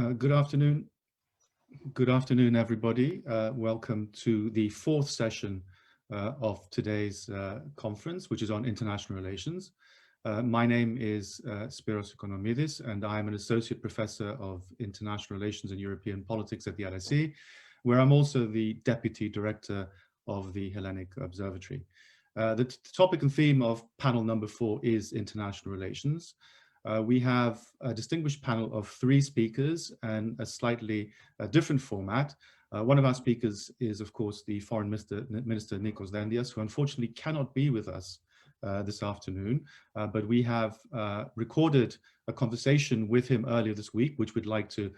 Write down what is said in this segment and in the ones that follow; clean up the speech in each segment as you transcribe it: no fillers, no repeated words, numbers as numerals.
Good afternoon. Good afternoon, everybody. Welcome to the fourth session of today's conference, which is on international relations. My name is Spyros Economides, and I'm an associate professor of international relations and European politics at the LSE, where I'm also the deputy director of the Hellenic Observatory. The topic and theme of panel number 4 is international relations. We have a distinguished panel of 3 speakers and a slightly different format. One of our speakers is, of course, the Foreign Minister Nikos Dendias, who unfortunately cannot be with us this afternoon, but we have recorded a conversation with him earlier this week, which we'd like to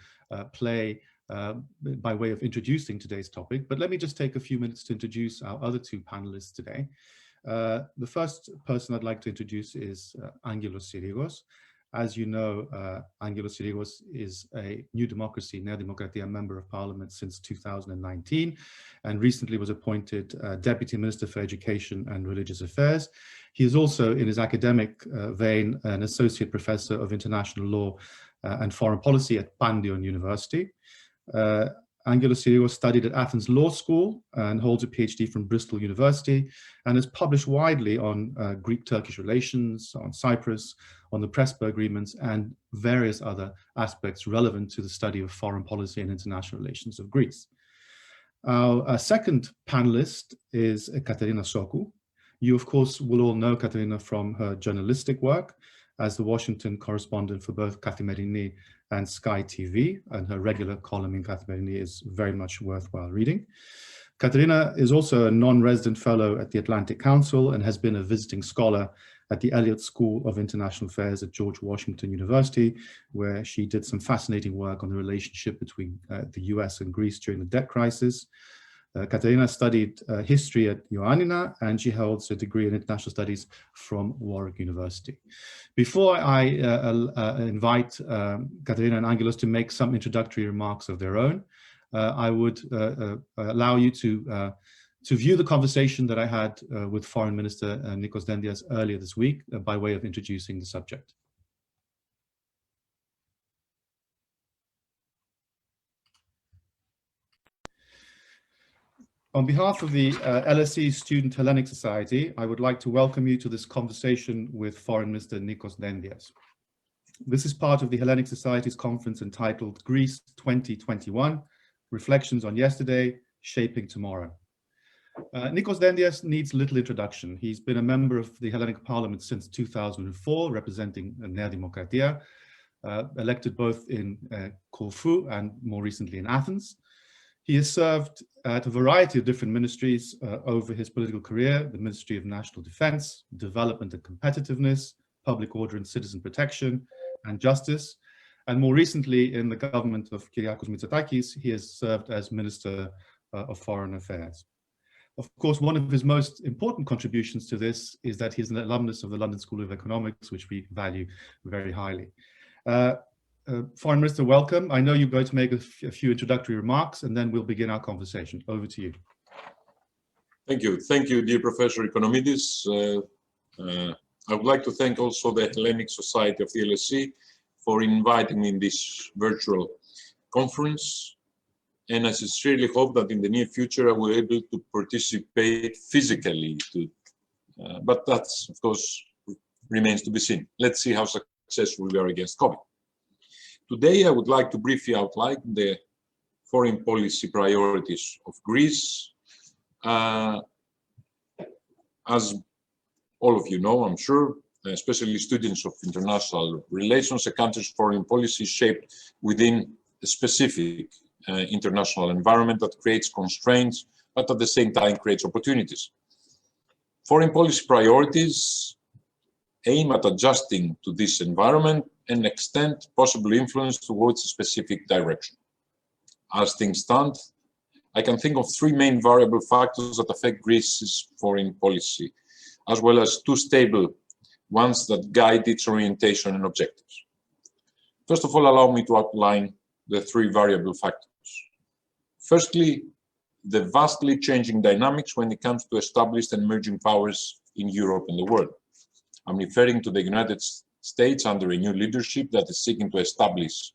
play by way of introducing today's topic. But let me just take a few minutes to introduce our other 2 panelists today. The first person I'd like to introduce is Angelos Syrigos. As you know, Angelos Syrigos is a New Democracy, Dimokratia member of parliament since 2019, and recently was appointed Deputy Minister for Education and Religious Affairs. He is also, in his academic vein, an Associate Professor of International Law and Foreign Policy at Pandion University. Angelos Syrigos studied at Athens Law School and holds a PhD from Bristol University, and has published widely on Greek-Turkish relations, on Cyprus, on the Prespa agreements, and various other aspects relevant to the study of foreign policy and international relations of Greece. Our second panelist is Katerina Sokou. You, of course, will all know Katerina from her journalistic work as the Washington correspondent for both KATHIMERINI and SKAI TV, and her regular column in KATHIMERINI is very much worthwhile reading. Katerina is also a non-resident fellow at the Atlantic Council and has been a visiting scholar at the Elliott School of International Affairs at George Washington University, where she did some fascinating work on the relationship between the US and Greece during the debt crisis. Katerina studied history at Ioannina, and she holds a degree in international studies from Warwick University. Before I invite Katerina and Angelos to make some introductory remarks of their own, I would allow you to view the conversation that I had with Foreign Minister Nikos Dendias earlier this week by way of introducing the subject. On behalf of the LSE Student Hellenic Society, I would like to welcome you to this conversation with Foreign Minister Nikos Dendias. This is part of the Hellenic Society's conference entitled Greece 2021, Reflections on Yesterday, Shaping Tomorrow. Nikos Dendias needs little introduction. He's been a member of the Hellenic Parliament since 2004, representing Nea Dimokratia, elected both in Corfu and more recently in Athens. He has served at a variety of different ministries over his political career: the Ministry of National Defense, Development and Competitiveness, Public Order and Citizen Protection, and Justice. And more recently, in the government of Kyriakos Mitsotakis, he has served as Minister of Foreign Affairs. Of course, one of his most important contributions to this is that he's an alumnus of the London School of Economics, which we value very highly. Foreign Minister, welcome. I know you're going to make a few introductory remarks, and then we'll begin our conversation. Over to you. Thank you. Thank you, dear Professor Economides. I would like to thank also the Hellenic Society of the LSE for inviting me in this virtual conference. And I sincerely hope that in the near future I will be able to participate physically. But that, of course, remains to be seen. Let's see how successful we are against COVID. Today, I would like to briefly outline the foreign policy priorities of Greece. As all of you know, I'm sure, especially students of international relations, a country's foreign policy is shaped within a specific international environment that creates constraints, but at the same time creates opportunities. Foreign policy priorities aim at adjusting to this environment and extend possible influence towards a specific direction. As things stand, I can think of 3 main variable factors that affect Greece's foreign policy, as well as 2 stable ones that guide its orientation and objectives. First of all, allow me to outline the 3 variable factors. Firstly, the vastly changing dynamics when it comes to established and emerging powers in Europe and the world. I'm referring to the United States under a new leadership that is seeking to establish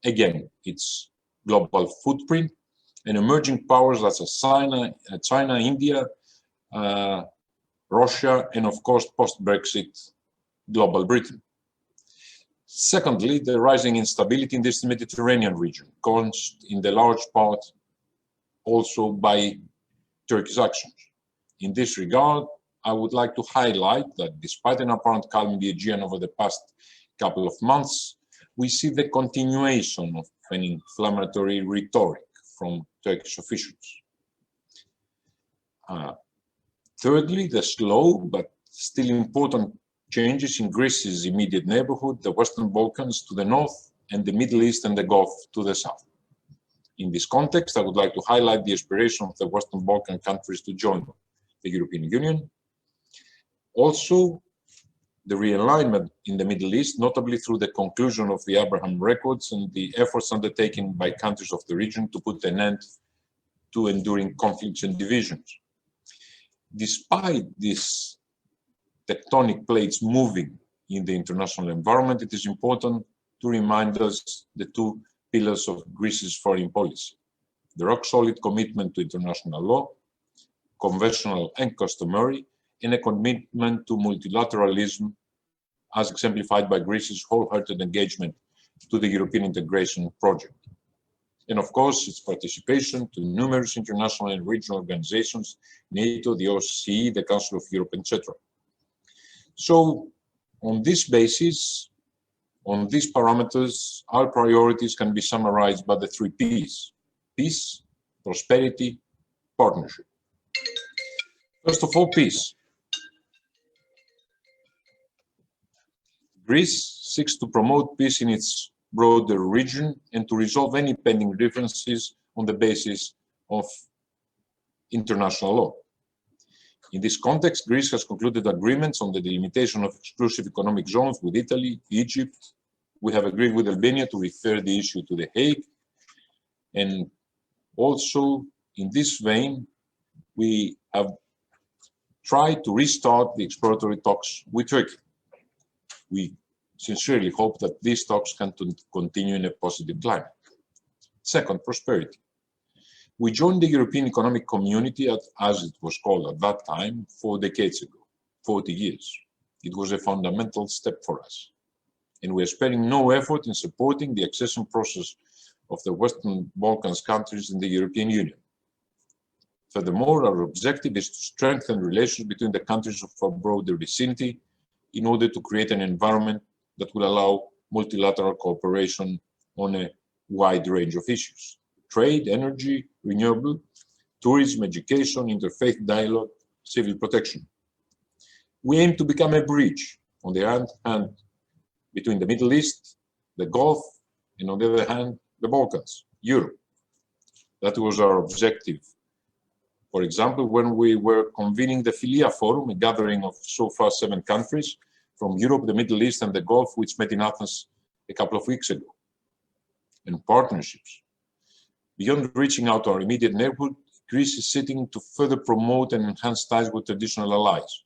again, its global footprint, and emerging powers such as China, India, Russia, and of course, post-Brexit, global Britain. Secondly, the rising instability in this Mediterranean region, caused in the large part also by Turkey's actions. In this regard, I would like to highlight that despite an apparent calm in the Aegean over the past couple of months, we see the continuation of an inflammatory rhetoric from Turkish officials. Thirdly, the slow but still important changes in Greece's immediate neighborhood, the Western Balkans to the north, and the Middle East and the Gulf to the south. In this context, I would like to highlight the aspiration of the Western Balkan countries to join the European Union. Also, the realignment in the Middle East, notably through the conclusion of the Abraham Accords and the efforts undertaken by countries of the region to put an end to enduring conflicts and divisions. Despite these tectonic plates moving in the international environment, it is important to remind us the two pillars of Greece's foreign policy: the rock-solid commitment to international law, conventional and customary, and a commitment to multilateralism, as exemplified by Greece's wholehearted engagement to the European integration project. And of course, its participation to numerous international and regional organizations, NATO, the OSCE, the Council of Europe, etc. So, on this basis, on these parameters, our priorities can be summarized by the three Ps: peace, prosperity, partnership. First of all, peace. Greece seeks to promote peace in its broader region and to resolve any pending differences on the basis of international law. In this context, Greece has concluded agreements on the delimitation of exclusive economic zones with Italy, Egypt. We have agreed with Albania to refer the issue to The Hague. And also, in this vein, we have tried to restart the exploratory talks with Turkey. We sincerely hope that these talks can continue in a positive climate. Second, prosperity. We joined the European Economic Community, as it was called at that time, 4 decades ago, 40 years. It was a fundamental step for us. And we are sparing no effort in supporting the accession process of the Western Balkans countries in the European Union. Furthermore, our objective is to strengthen relations between the countries of our broader vicinity in order to create an environment that will allow multilateral cooperation on a wide range of issues: trade, energy, renewable, tourism, education, interfaith dialogue, civil protection. We aim to become a bridge, on the one hand, between the Middle East, the Gulf, and on the other hand, the Balkans, Europe. That was our objective. For example, when we were convening the Philia Forum, a gathering of so far 7 countries from Europe, the Middle East, and the Gulf, which met in Athens a couple of weeks ago. And partnerships. Beyond reaching out to our immediate neighborhood, Greece is seeking to further promote and enhance ties with traditional allies,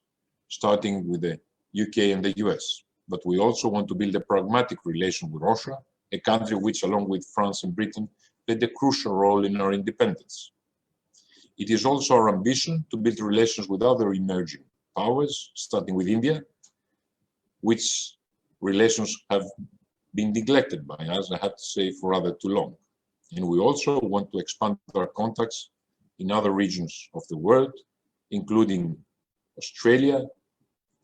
starting with the UK and the US. But we also want to build a pragmatic relation with Russia, a country which, along with France and Britain, played a crucial role in our independence. It is also our ambition to build relations with other emerging powers, starting with India, which relations have been neglected by us, I have to say, for rather too long. And we also want to expand our contacts in other regions of the world, including Australia,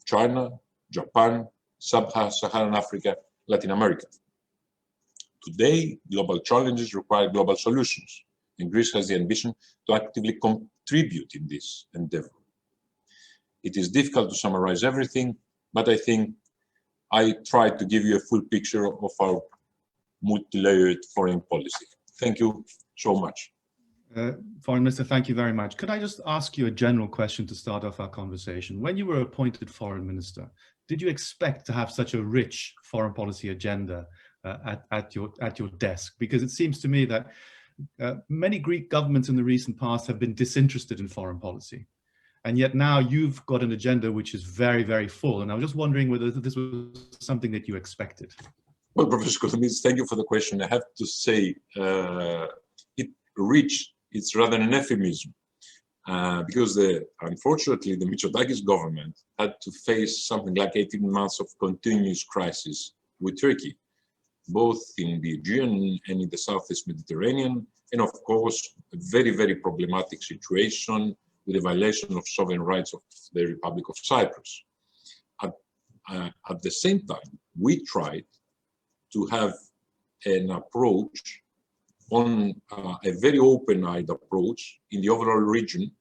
China, Japan, Sub-Saharan Africa, Latin America. Today, global challenges require global solutions, and Greece has the ambition to actively contribute in this endeavor. It is difficult to summarize everything, but I think I tried to give you a full picture of our multi-layered foreign policy. Thank you so much. Foreign Minister, thank you very much. Could I just ask you a general question to start off our conversation? When you were appointed Foreign Minister, did you expect to have such a rich foreign policy agenda at your desk? Because it seems to me that many Greek governments in the recent past have been disinterested in foreign policy. And yet now you've got an agenda which is very, very full. And I was just wondering whether this was something that you expected. Well, Professor Columnist, thank you for the question. I have to say it reached, it's rather an euphemism because unfortunately the Mitsotakis government had to face something like 18 months of continuous crisis with Turkey, both in the Aegean and in the Southeast Mediterranean, and of course, a very, very problematic situation with the violation of sovereign rights of the Republic of Cyprus. At the same time, we tried to have an approach on a very open-eyed approach in the overall region,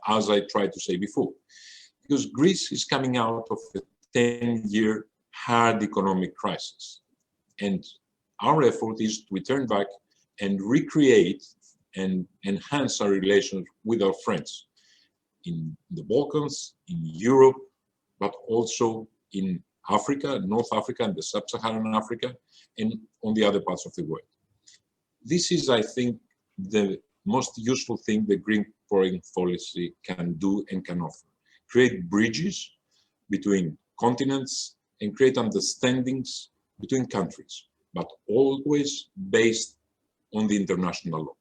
as I tried to say before. Because Greece is coming out of a 10-year hard economic crisis. And our effort is to return back and recreate and enhance our relations with our friends in the Balkans, in Europe, but also in Africa, North Africa, and the Sub-Saharan Africa, and on the other parts of the world. This is, I think, the most useful thing the Greek foreign policy can do and can offer. Create bridges between continents and create understandings between countries, but always based on the international law.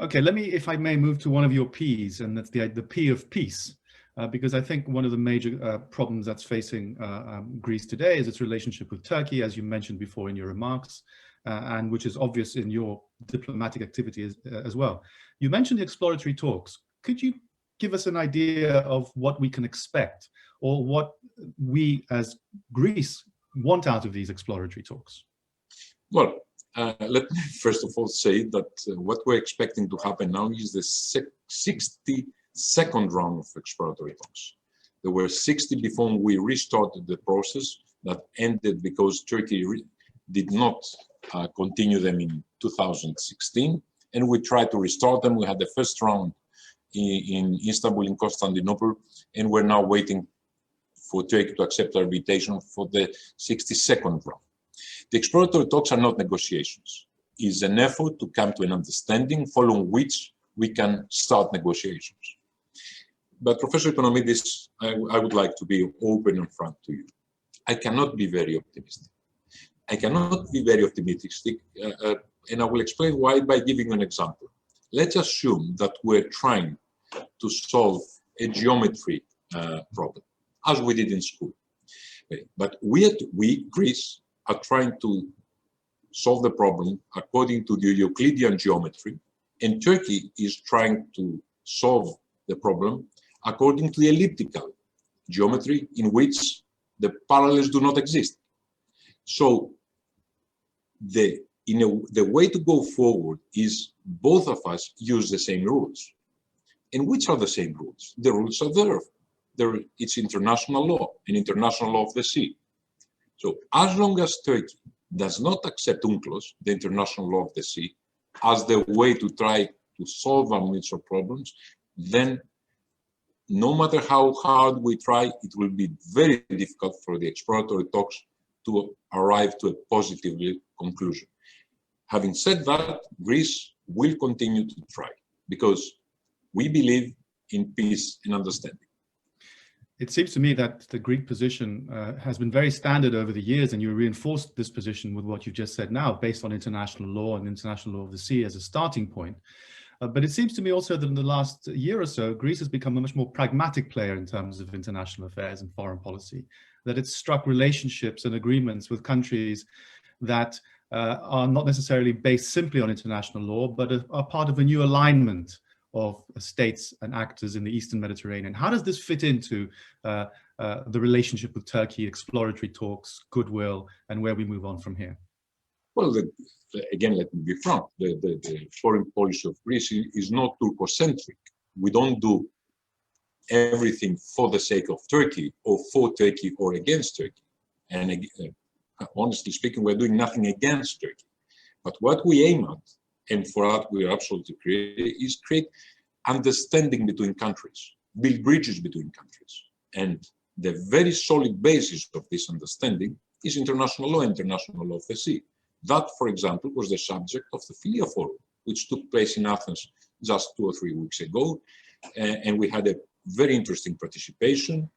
Okay, let me, if I may, move to one of your P's, and that's the P of peace. Because I think one of the major problems that's facing Greece today is its relationship with Turkey, as you mentioned before in your remarks, and which is obvious in your diplomatic activity as well. You mentioned the exploratory talks. Could you give us an idea of what we can expect, or what we as Greece want out of these exploratory talks? Well, let me first of all say that what we're expecting to happen now is the 62nd round of exploratory talks. There were 60 before we restarted the process that ended because Turkey did not continue them in 2016, and we tried to restart them. We had the first round in Istanbul, in Constantinople, and we're now waiting for Turkey to accept our invitation for the 62nd round. The exploratory talks are not negotiations. It's an effort to come to an understanding following which we can start negotiations. But Professor Economides, I would like to be open and frank to you. I cannot be very optimistic. I cannot be very optimistic, and I will explain why by giving an example. Let's assume that we're trying to solve a geometry problem, as we did in school. But we, Greece, are trying to solve the problem according to the Euclidean geometry, and Turkey is trying to solve the problem according to the elliptical geometry, in which the parallels do not exist. So the way to go forward is both of us use the same rules. And which are the same rules? The rules are there. It's international law, an international law of the sea. So as long as Turkey does not accept UNCLOS, the international law of the sea, as the way to try to solve our mutual problems, then no matter how hard we try, it will be very difficult for the exploratory talks to arrive to a positive conclusion. Having said that, Greece will continue to try because we believe in peace and understanding. It seems to me that the Greek position has been very standard over the years, and you reinforced this position with what you just said now, based on international law and international law of the sea as a starting point. But it seems to me also that in the last year or so, Greece has become a much more pragmatic player in terms of international affairs and foreign policy, that it's struck relationships and agreements with countries that are not necessarily based simply on international law, but are part of a new alignment of states and actors in the Eastern Mediterranean. How does this fit into the relationship with Turkey, exploratory talks, goodwill, and where we move on from here? Well, again, let me be frank. The foreign policy of Greece is not Turkocentric. We don't do everything for the sake of Turkey or for Turkey or against Turkey. And honestly speaking, we're doing nothing against Turkey. But what we aim at, and for that we are absolutely creative, is create understanding between countries, build bridges between countries. And the very solid basis of this understanding is international law, international law of the sea. That, for example, was the subject of the Philia Forum, which took place in Athens just 2 or 3 weeks ago. And we had a very interesting participation.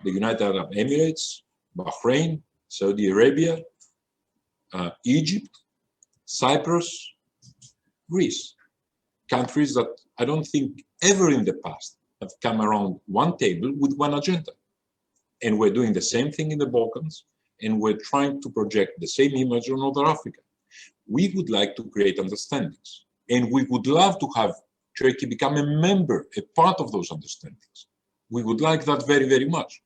The United Arab Emirates, Bahrain, Saudi Arabia, Egypt, Cyprus, Greece, countries that I don't think ever in the past have come around one table with one agenda. And we're doing the same thing in the Balkans, and we're trying to project the same image on Northern Africa. We would like to create understandings, and we would love to have Turkey become a member, a part of those understandings. We would like that very, very much,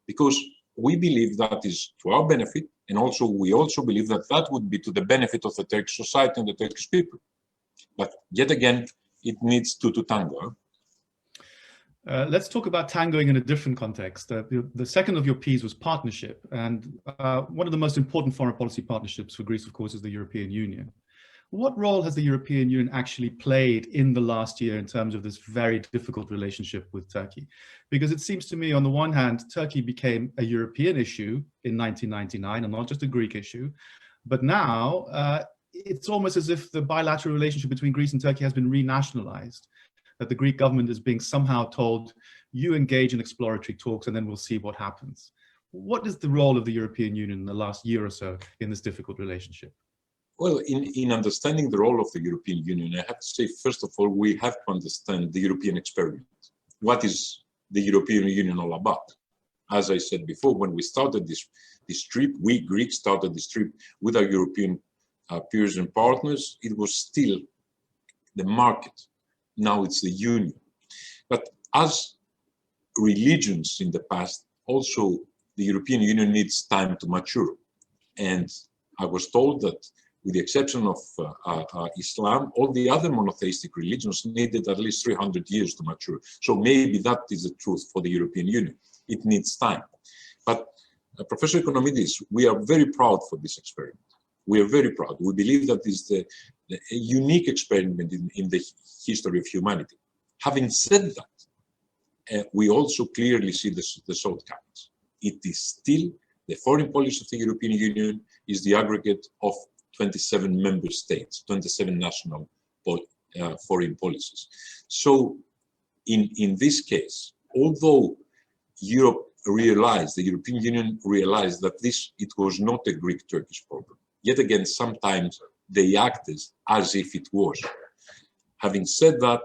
because we believe that is to our benefit, and also we also believe that that would be to the benefit of the Turkish society and the Turkish people. But yet again, it needs two to tango. Let's talk about tangoing in a different context. The second of your P's was partnership, and one of the most important foreign policy partnerships for Greece, of course, is the European Union. What role has the European Union actually played in the last year in terms of this very difficult relationship with Turkey? Because it seems to me, on the one hand, Turkey became a European issue in 1999 and not just a Greek issue, but now it's almost as if the bilateral relationship between Greece and Turkey has been renationalized, that the Greek government is being somehow told, you engage in exploratory talks and then we'll see what happens. What is the role of the European Union in the last year or so in this difficult relationship? Well, in understanding the role of the European Union, I have to say, first of all, we have to understand the European experiment. What is the European Union all about? As I said before, when we started this trip, we Greeks started this trip with our European peers and partners, it was still the market. Now it's the union. But as religions in the past, also the European Union needs time to mature. And I was told that with the exception of Islam, all the other monotheistic religions needed at least 300 years to mature. So maybe that is the truth for the European Union. It needs time. But Professor Economides, we are very proud for this experiment. We are very proud. We believe that is a unique experiment in the history of humanity. Having said that, we also clearly see the shortcomings. It is still the foreign policy of the European Union is the aggregate of 27 member states, 27 national foreign policies. So in this case, although Europe realized, the European Union realized that it was not a Greek-Turkish problem, yet again, sometimes they acted as if it was. Having said that,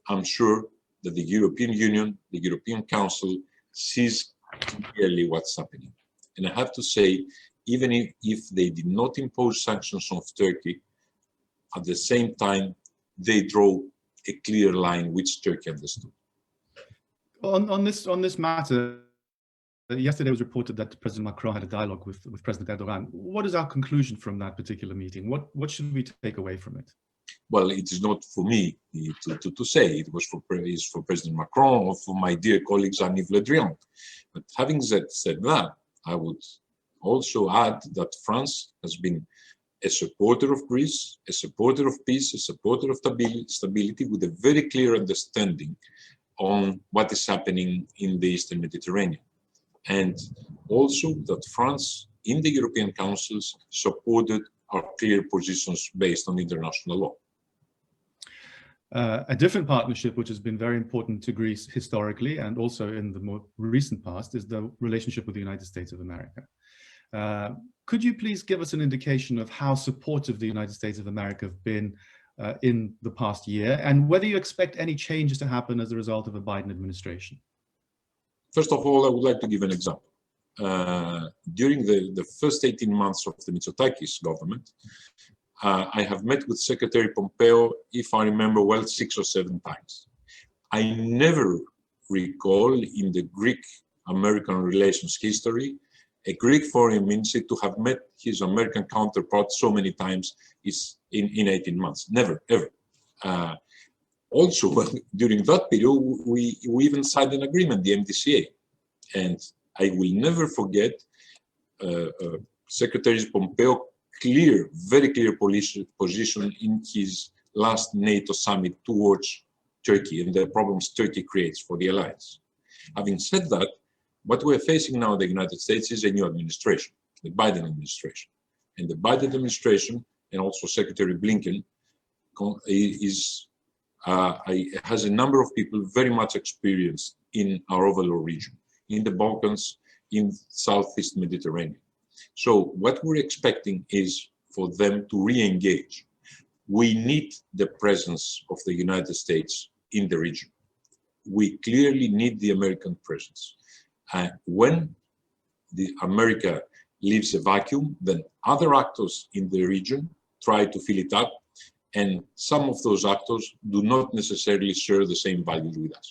I'm sure that the European Union, the European Council, sees clearly what's happening. And I have to say, even if they did not impose sanctions on Turkey, at the same time, they draw a clear line which Turkey understood. On this matter, yesterday it was reported that President Macron had a dialogue with President Erdogan. What is our conclusion from that particular meeting? What should we take away from it? Well, it is not for me to say. It was for President Macron or for my dear colleague Jean-Yves Le Drian. But having said that, I would also add that France has been a supporter of Greece, a supporter of peace, a supporter of stability, with a very clear understanding on what is happening in the Eastern Mediterranean. And also that France, in the European Councils, supported our clear positions based on international law. A different partnership which has been very important to Greece historically and also in the more recent past is the relationship with the United States of America. Could you please give us an indication of how supportive the United States of America have been in the past year, and whether you expect any changes to happen as a result of a Biden administration? First of all, I would like to give an example. During the first 18 months of the Mitsotakis government, I have met with Secretary Pompeo, if I remember well, 6 or 7 times. I never recall in the Greek-American relations history a Greek foreign minister to have met his American counterpart so many times in 18 months. Never, ever. Also, during that period, we even signed an agreement, the MDCA. And I will never forget Secretary Pompeo very clear position in his last NATO summit towards Turkey and the problems Turkey creates for the alliance. Having said that, what we're facing now in the United States is a new administration, the Biden administration. And the Biden administration, and also Secretary Blinken, has a number of people very much experienced in our overall region, in the Balkans, in Southeast Mediterranean. So what we're expecting is for them to re-engage. We need the presence of the United States in the region. We clearly need the American presence. When America leaves a vacuum, then other actors in the region try to fill it up, and some of those actors do not necessarily share the same values with us.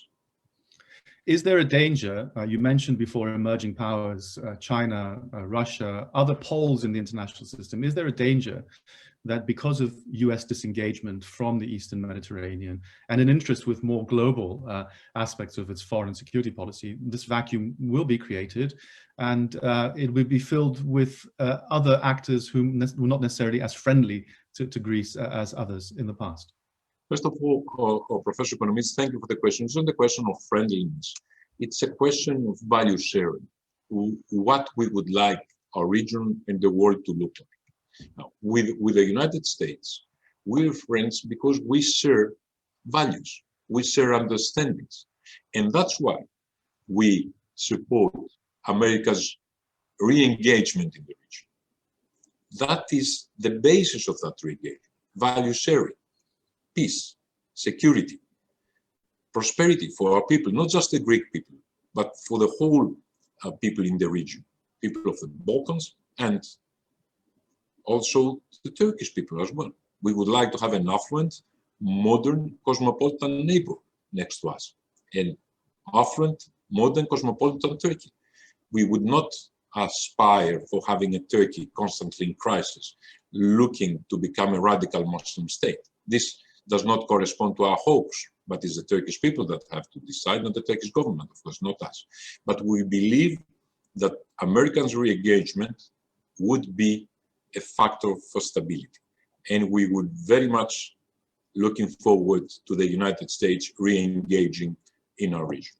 Is there a danger, you mentioned before emerging powers, China, Russia, other poles in the international system, is there a danger that because of US disengagement from the Eastern Mediterranean and an interest with more global aspects of its foreign and security policy, this vacuum will be created and it will be filled with other actors who were not necessarily as friendly to Greece as others in the past? First of all, Professor Economides, thank you for the question. It's not a question of friendliness. It's a question of value sharing, what we would like our region and the world to look like. Now, with the United States, we're friends because we share values, we share understandings. And that's why we support America's re-engagement in the region. That is the basis of that re-engagement, value sharing. Peace, security, prosperity for our people, not just the Greek people, but for the whole people in the region, people of the Balkans and also the Turkish people as well. We would like to have an affluent, modern, cosmopolitan neighbor next to us, an affluent, modern, cosmopolitan Turkey. We would not aspire for having a Turkey constantly in crisis, looking to become a radical Muslim state. This does not correspond to our hopes, but it's the Turkish people that have to decide, not the Turkish government, of course, not us. But we believe that Americans' re-engagement would be a factor for stability. And we would very much looking forward to the United States re-engaging in our region.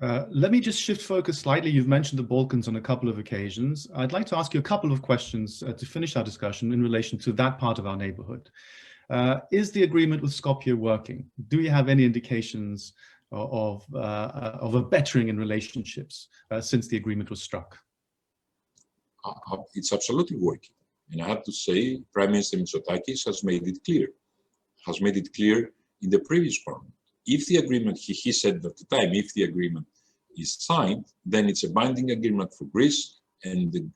Let me just shift focus slightly. You've mentioned the Balkans on a couple of occasions. I'd like to ask you a couple of questions to finish our discussion in relation to that part of our neighborhood. Is the agreement with Skopje working? Do you have any indications of a bettering in relationships since the agreement was struck? It's absolutely working. And I have to say, Prime Minister Mitsotakis has made it clear in the previous parliament. If the agreement, he said at the time, if the agreement is signed, then it's a binding agreement for Greece, and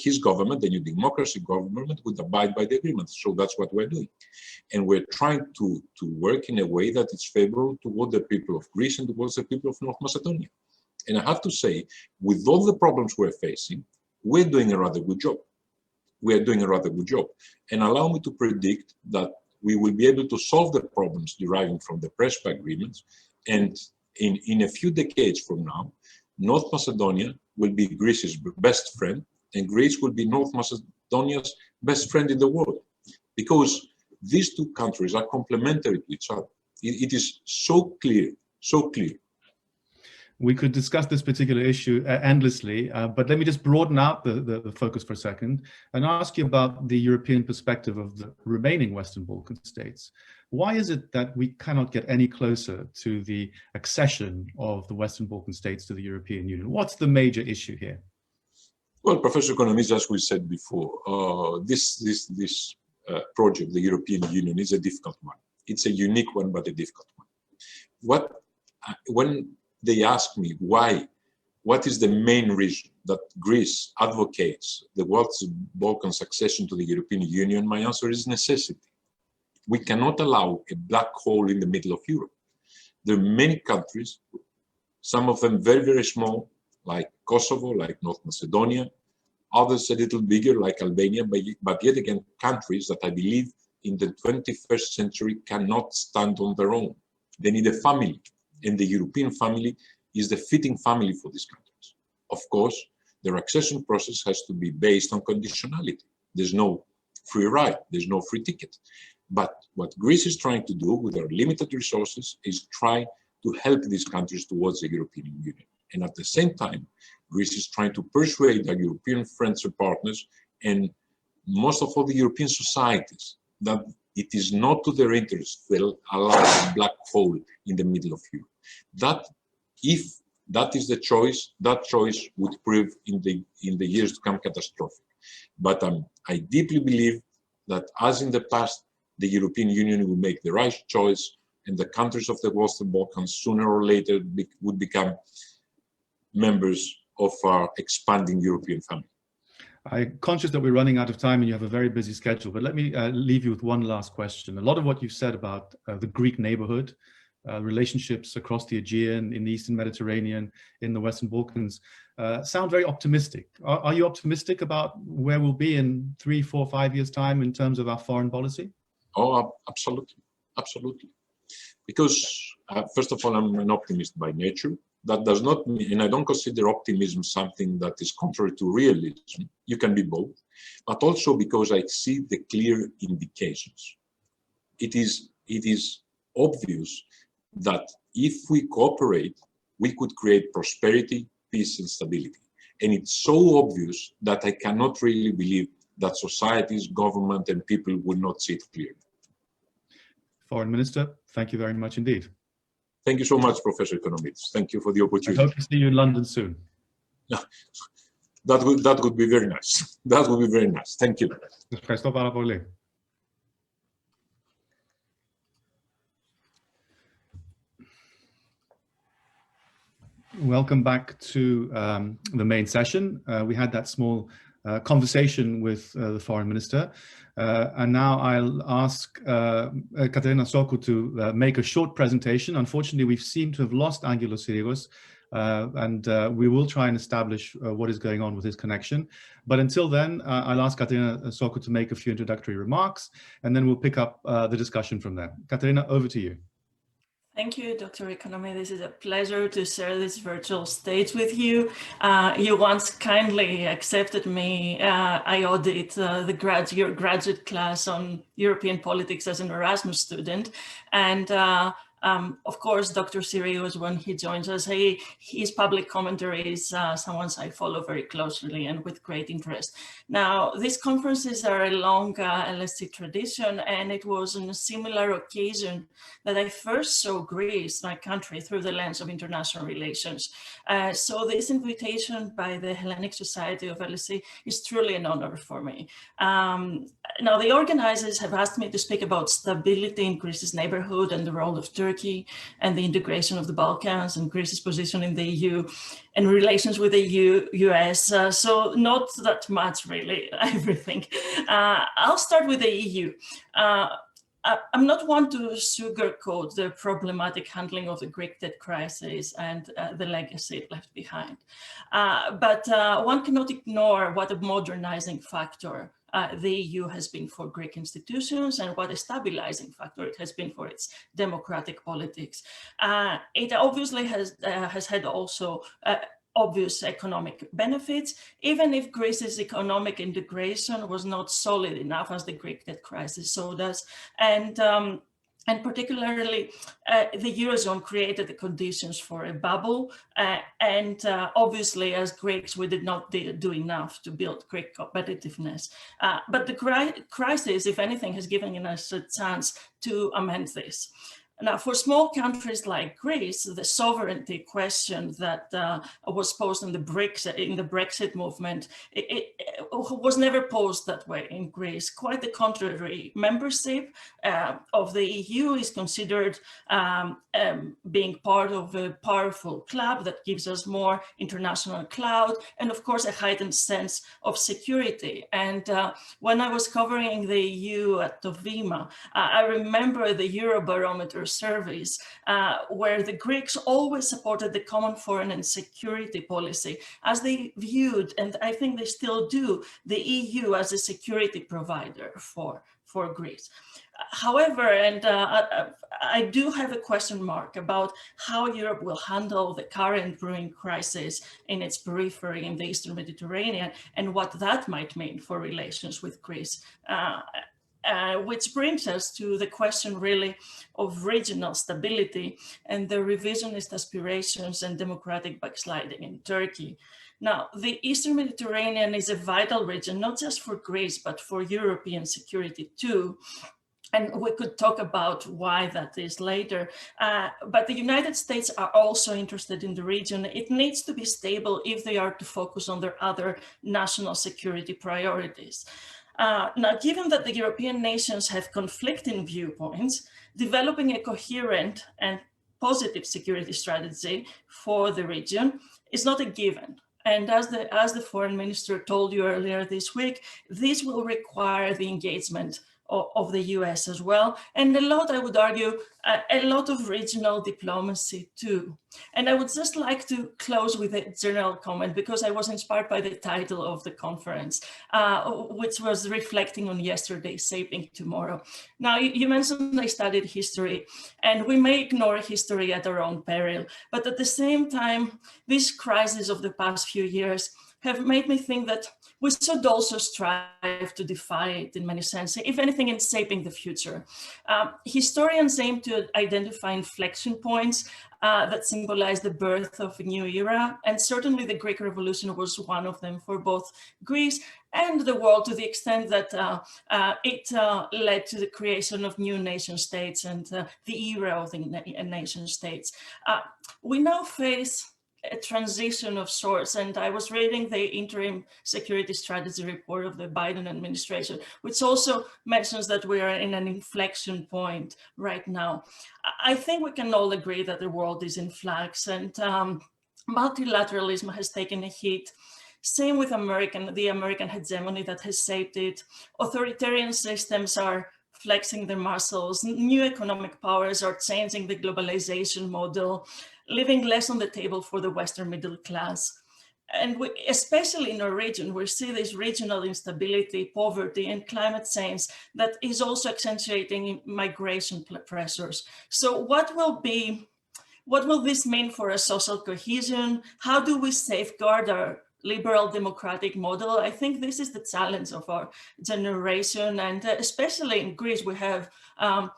his government, the new democracy government, would abide by the agreement. So that's what we're doing. And we're trying to work in a way that is favorable toward the people of Greece and towards the people of North Macedonia. And I have to say, with all the problems we're facing, we're doing a rather good job. And allow me to predict that we will be able to solve the problems deriving from the Prespa agreements. And in a few decades from now, North Macedonia will be Greece's best friend, and Greece will be North Macedonia's best friend in the world, because these two countries are complementary to each other. It is so clear, so clear. We could discuss this particular issue endlessly, but let me just broaden out the focus for a second and ask you about the European perspective of the remaining Western Balkan states. Why is it that we cannot get any closer to the accession of the Western Balkan states to the European Union? What's the major issue here? Well, Professor Economides, as we said before, this project, the European Union, is a difficult one. It's a unique one, but a difficult one. When they ask me what is the main reason that Greece advocates the Western Balkan accession to the European Union, my answer is necessity. We cannot allow a black hole in the middle of Europe. There are many countries, some of them very, very small, like Kosovo, like North Macedonia, others a little bigger, like Albania, but yet again, countries that I believe in the 21st century cannot stand on their own. They need a family, and the European family is the fitting family for these countries. Of course, their accession process has to be based on conditionality. There's no free ride, there's no free ticket. But what Greece is trying to do with our limited resources is try to help these countries towards the European Union. And at the same time, Greece is trying to persuade our European friends and partners, and most of all the European societies, that it is not to their interest to allow a black hole in the middle of Europe. That if That is the choice. That choice would prove in the years to come catastrophic. But I deeply believe that, as in the past, the European Union will make the right choice, and the countries of the Western Balkans sooner or later would become members of our expanding European family. I'm conscious that we're running out of time and you have a very busy schedule, but let me leave you with one last question. A lot of what you've said about the Greek neighborhood, relationships across the Aegean, in the Eastern Mediterranean, in the Western Balkans, sound very optimistic. Are you optimistic about where we'll be in 3, 4, 5 years' time in terms of our foreign policy? Oh, absolutely, absolutely. Because first of all, I'm an optimist by nature. That does not mean, and I don't consider optimism something that is contrary to realism. You can be both, but also because I see the clear indications. It is obvious that if we cooperate, we could create prosperity, peace, and stability. And it's so obvious that I cannot really believe that societies, government, and people will not see it clearly. Foreign Minister, thank you very much indeed. Thank you so much, Professor Economides. Thank you for the opportunity. I hope to see you in London soon. That would be very nice. That would be very nice. Thank you. Ευχαριστώ πάρα πολύ. Welcome back to the main session. We had that small conversation with the Foreign Minister. And now I'll ask Katerina Sokou to make a short presentation. Unfortunately, we seem to have lost Angelos Syrios, and we will try and establish what is going on with his connection. But until then, I'll ask Katerina Sokou to make a few introductory remarks, and then we'll pick up the discussion from there. Katerina, over to you. Thank you, Dr. Economides. It is a pleasure to share this virtual stage with you. You once kindly accepted me. I audit your graduate class on European politics as an Erasmus student. And of course, Dr. Syrios, when he joins us, his public commentary is someone I follow very closely and with great interest. Now, these conferences are a long LSE tradition, and it was on a similar occasion that I first saw Greece, my country, through the lens of international relations. So this invitation by the Hellenic Society of LSE is truly an honor for me. Now, the organizers have asked me to speak about stability in Greece's neighborhood and the role of Turkey and the integration of the Balkans and Greece's position in the EU and relations with the US. So not that much, really, everything. I'll start with the EU. I'm not one to sugarcoat the problematic handling of the Greek debt crisis and the legacy it left behind. But one cannot ignore what a modernizing factor the EU has been for Greek institutions and what a stabilizing factor it has been for its democratic politics. It obviously has had also obvious economic benefits, even if Greece's economic integration was not solid enough, as the Greek debt crisis showed us. And particularly, the Eurozone created the conditions for a bubble. And obviously, as Greeks, we did not do enough to build Greek competitiveness. But the crisis, if anything, has given us a chance to amend this. Now, for small countries like Greece, the sovereignty question that was posed in the Brexit movement, it was never posed that way in Greece. Quite the contrary. Membership of the EU is considered being part of a powerful club that gives us more international clout and, of course, a heightened sense of security. And when I was covering the EU at Tovima, I remember the Eurobarometer surveys where the Greeks always supported the common foreign and security policy as they viewed, and I think they still do, the EU as a security provider for Greece. However, and I do have a question mark about how Europe will handle the current brewing crisis in its periphery in the Eastern Mediterranean and what that might mean for relations with Greece. Which brings us to the question really of regional stability and the revisionist aspirations and democratic backsliding in Turkey. Now, the Eastern Mediterranean is a vital region, not just for Greece, but for European security too. And we could talk about why that is later. But the United States are also interested in the region. It needs to be stable if they are to focus on their other national security priorities. Now, given that the European nations have conflicting viewpoints, developing a coherent and positive security strategy for the region is not a given. And as the foreign minister told you earlier this week, this will require the engagement of the US as well, and a lot, I would argue, a lot of regional diplomacy too. And I would just like to close with a general comment, because I was inspired by the title of the conference, which was reflecting on yesterday, shaping tomorrow. Now, you mentioned I studied history, and we may ignore history at our own peril, but at the same time, these crises of the past few years have made me think that we should also strive to defy it in many senses, if anything, in shaping the future. Historians aim to identify inflection points that symbolize the birth of a new era, and certainly the Greek Revolution was one of them for both Greece and the world, to the extent that it led to the creation of new nation states and the era of the nation states. We now face a transition of sorts, and I was reading the interim security strategy report of the Biden administration, which also mentions that we are in an inflection point right now. I think we can all agree that the world is in flux, and multilateralism has taken a hit. Same with the American hegemony that has shaped it. Authoritarian systems are flexing their muscles. New economic powers are changing the globalization model, leaving less on the table for the Western middle class. And especially in our region, we see this regional instability, poverty, and climate change that is also accentuating migration pressures. So what will this mean for our social cohesion? How do we safeguard our liberal democratic model? I think this is the challenge of our generation, and especially in Greece, we have a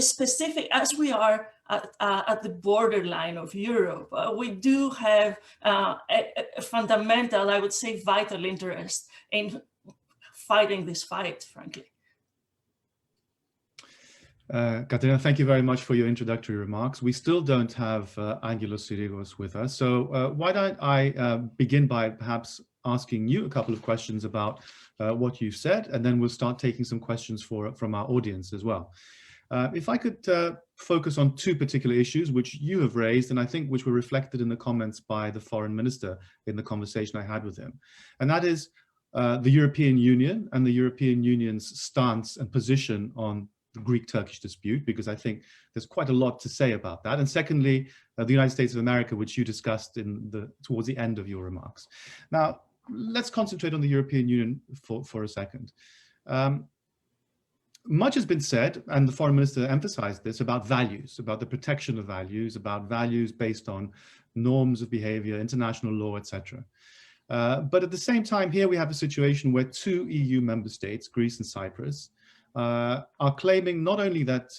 specific, as we are at the borderline of Europe, we do have a fundamental, I would say, vital interest in fighting this fight, frankly. Katerina, thank you very much for your introductory remarks. We still don't have Angelos Sirigos with us, so why don't I begin by perhaps asking you a couple of questions about what you've said, and then we'll start taking some questions from our audience as well. If I could focus on two particular issues which you have raised, and I think which were reflected in the comments by the foreign minister in the conversation I had with him, and that is the European Union and the European Union's stance and position on the Greek-Turkish dispute, because I think there's quite a lot to say about that. And secondly, the United States of America, which you discussed towards the end of your remarks. Now, let's concentrate on the European Union for a second. Much has been said, and the foreign minister emphasized this, about values, about the protection of values, about values based on norms of behavior, international law, etc. But at the same time, here we have a situation where two EU member states, Greece and Cyprus, are claiming not only that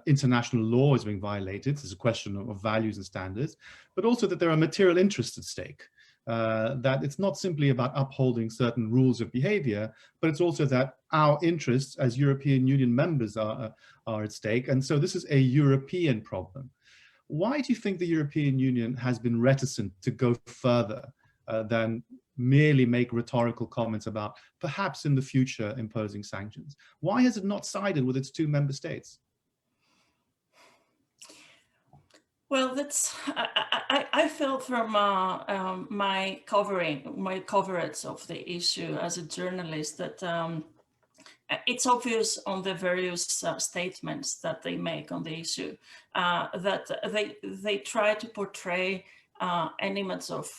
international law is being violated, it's a question of values and standards, but also that there are material interests at stake. That it's not simply about upholding certain rules of behavior, but it's also that our interests as European Union members are at stake. And so this is a European problem. Why do you think the European Union has been reticent to go further than merely make rhetorical comments about perhaps in the future imposing sanctions? Why has it not sided with its two member states? Well, I felt from my coverage of the issue as a journalist that it's obvious on the various statements that they make on the issue that they try to portray an image of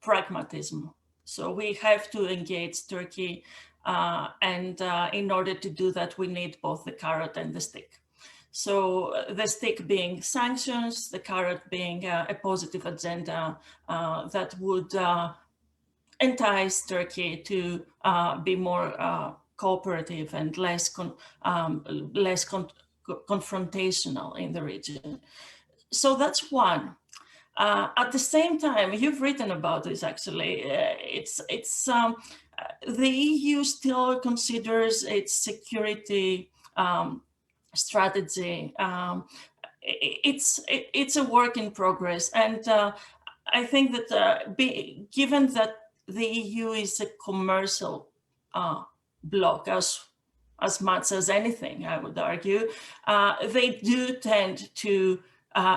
pragmatism. So we have to engage Turkey, and in order to do that, we need both the carrot and the stick. So the stick being sanctions, the carrot being a positive agenda that would entice Turkey to be more cooperative and less confrontational in the region. So that's one. At the same time, you've written about this actually. The EU still considers its security strategy. It's a work in progress, and I think that given that the EU is a commercial bloc as much as anything, I would argue, they do tend to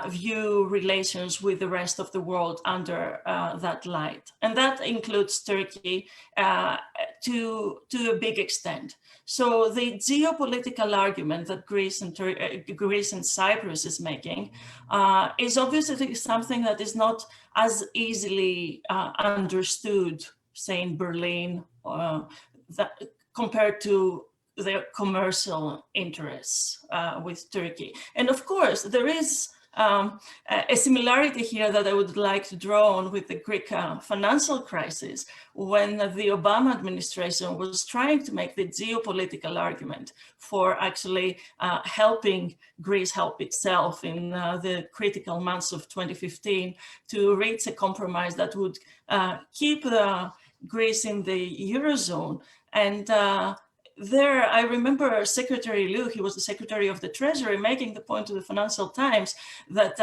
view relations with the rest of the world under that light. And that includes Turkey to a big extent. So the geopolitical argument that Greece and Cyprus is making is obviously something that is not as easily understood, say in Berlin, compared to their commercial interests with Turkey. And of course, there is a similarity here that I would like to draw on with the Greek financial crisis, when the Obama administration was trying to make the geopolitical argument for actually helping Greece help itself in the critical months of 2015 to reach a compromise that would keep Greece in the Eurozone. And there, I remember Secretary Liu, he was the Secretary of the Treasury, making the point to the Financial Times that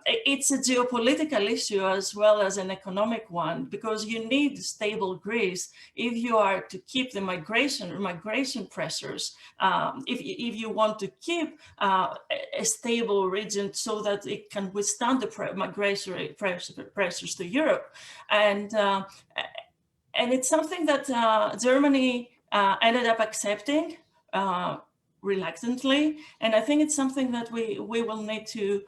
it's a geopolitical issue as well as an economic one, because you need stable Greece if you are to keep the migration pressures, if you want to keep a stable region so that it can withstand the migratory pressures to Europe. And it's something that Germany ended up accepting reluctantly, and I think it's something that we will need to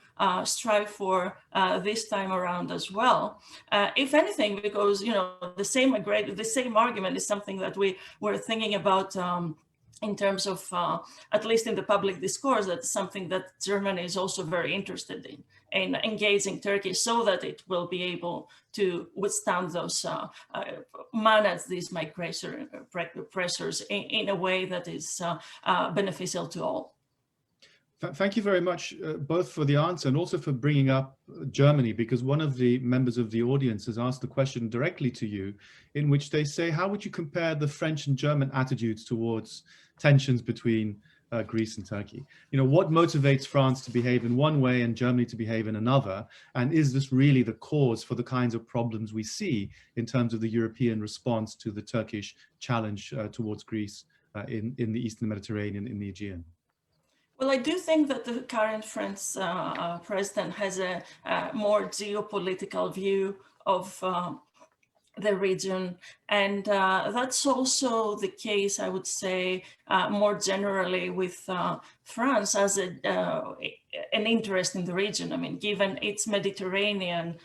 strive for this time around as well. If anything, because the same argument is something that we were thinking about in terms of, at least in the public discourse, that's something that Germany is also very interested in engaging Turkey so that it will be able to withstand those, manage these migration pressures in a way that is beneficial to all. Thank you very much, both for the answer and also for bringing up Germany, because one of the members of the audience has asked the question directly to you, in which they say, how would you compare the French and German attitudes towards tensions between Greece and Turkey? What motivates France to behave in one way and Germany to behave in another? And is this really the cause for the kinds of problems we see in terms of the European response to the Turkish challenge towards Greece in the Eastern Mediterranean, in the Aegean? Well, I do think that the current French president has a more geopolitical view of the region, and that's also the case, I would say, more generally with France as an interest in the region. I mean, given its Mediterranean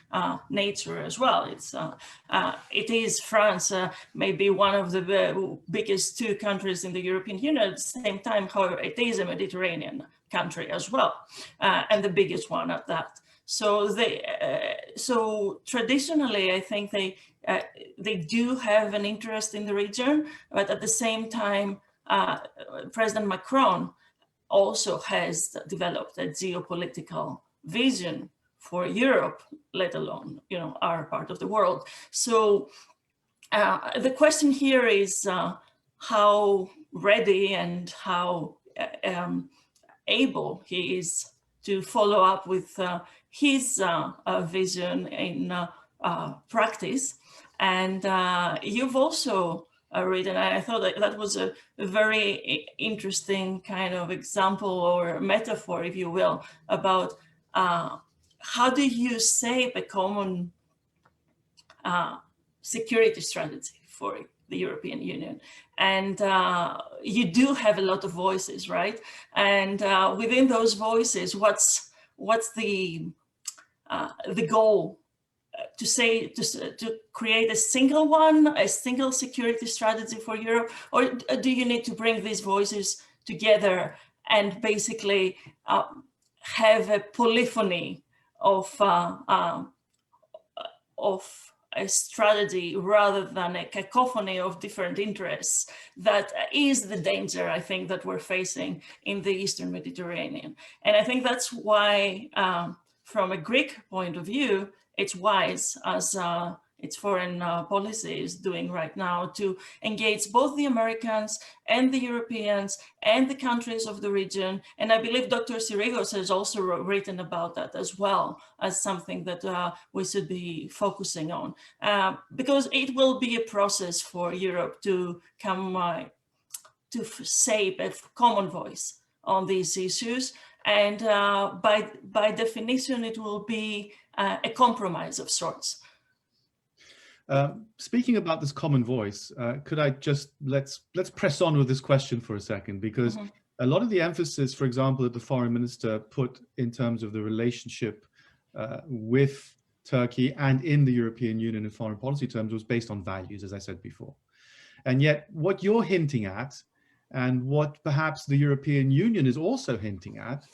nature as well, it is France, maybe one of the biggest two countries in the European Union. At the same time, however, it is a Mediterranean country as well, and the biggest one at that. So so traditionally, I think they do have an interest in the region, but at the same time, President Macron also has developed a geopolitical vision for Europe, let alone, our part of the world. So the question here is how ready and how able he is to follow up with his vision in practice. And you've also written, I thought that was a very interesting kind of example or metaphor, if you will, about how do you shape a common security strategy for the European Union. And you do have a lot of voices, right? And within those voices, what's the goal? To create a single security strategy for Europe, or do you need to bring these voices together and basically have a polyphony of a strategy rather than a cacophony of different interests? That is the danger, I think, that we're facing in the Eastern Mediterranean. And I think that's why, from a Greek point of view, it's wise, as its foreign policy is doing right now to engage both the Americans and the Europeans and the countries of the region. And I believe Dr. Sirigos has also written about that as well as something that we should be focusing on, because it will be a process for Europe to come to shape a common voice on these issues. And by definition, it will be a compromise of sorts. Speaking about this common voice, could I just, let's press on with this question for a second, because a lot of the emphasis, for example, that the foreign minister put in terms of the relationship with Turkey and in the European Union in foreign policy terms was based on values, as I said before. And yet what you're hinting at, and what perhaps the European Union is also hinting at,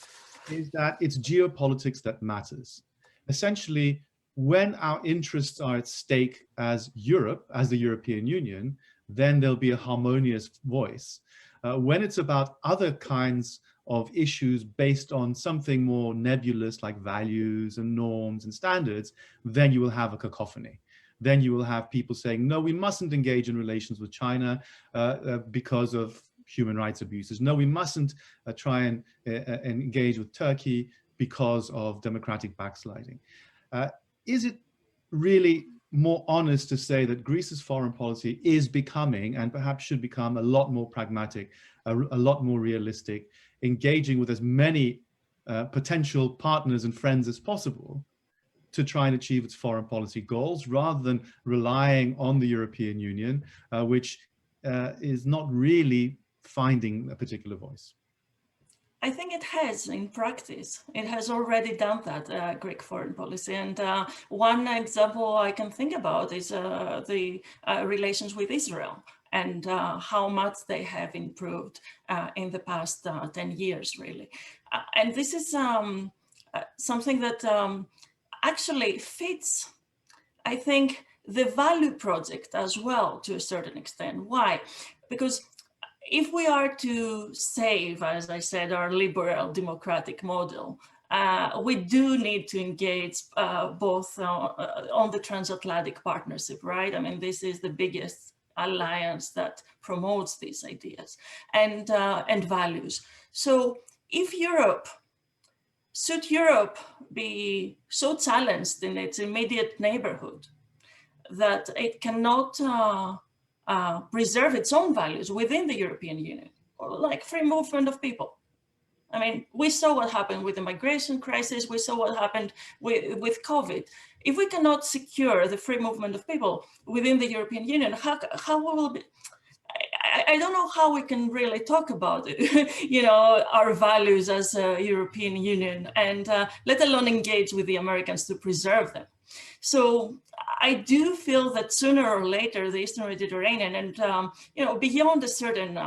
is that it's geopolitics that matters. Essentially, when our interests are at stake as Europe, as the European Union, then there'll be a harmonious voice. When it's about other kinds of issues based on something more nebulous like values and norms and standards, then you will have a cacophony. Then you will have people saying, no, we mustn't engage in relations with China because of human rights abuses. No, we mustn't try and engage with Turkey because of democratic backsliding. Is it really more honest to say that Greece's foreign policy is becoming, and perhaps should become, a lot more pragmatic, a lot more realistic, engaging with as many potential partners and friends as possible to try and achieve its foreign policy goals, rather than relying on the European Union, which is not really finding a particular voice? I think it has in practice. It has already done that, Greek foreign policy. And one example I can think about is the relations with Israel and how much they have improved in the past 10 years, really. And this is something that actually fits, I think, the value project as well to a certain extent. Why? Because if we are to save, as I said, our liberal democratic model, we do need to engage both on the transatlantic partnership, right? I mean, this is the biggest alliance that promotes these ideas and values. So if should Europe be so challenged in its immediate neighborhood that it cannot preserve its own values within the European Union, or like free movement of people? I mean, we saw what happened with the migration crisis. We saw what happened with COVID. If we cannot secure the free movement of people within the European Union, how will be? I don't know how we can really talk about it, you know, our values as a European Union, and let alone engage with the Americans to preserve them. So I do feel that sooner or later, the Eastern Mediterranean and, you know, beyond a certain,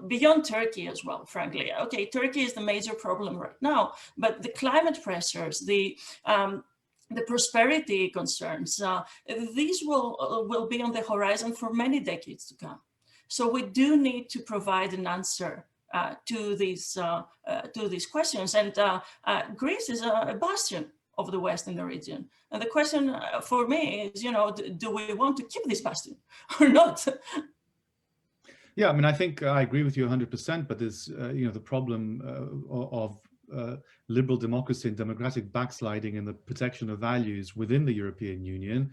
beyond Turkey as well, frankly. Okay, Turkey is the major problem right now, but the climate pressures, the prosperity concerns, these will be on the horizon for many decades to come. So we do need to provide an answer to these questions. And Greece is a bastion of the West in the region. And the question for me is, you know, do we want to keep this bastion or not? Yeah, I mean, I think I agree with you 100%, but there's, you know, the problem of liberal democracy and democratic backsliding and the protection of values within the European Union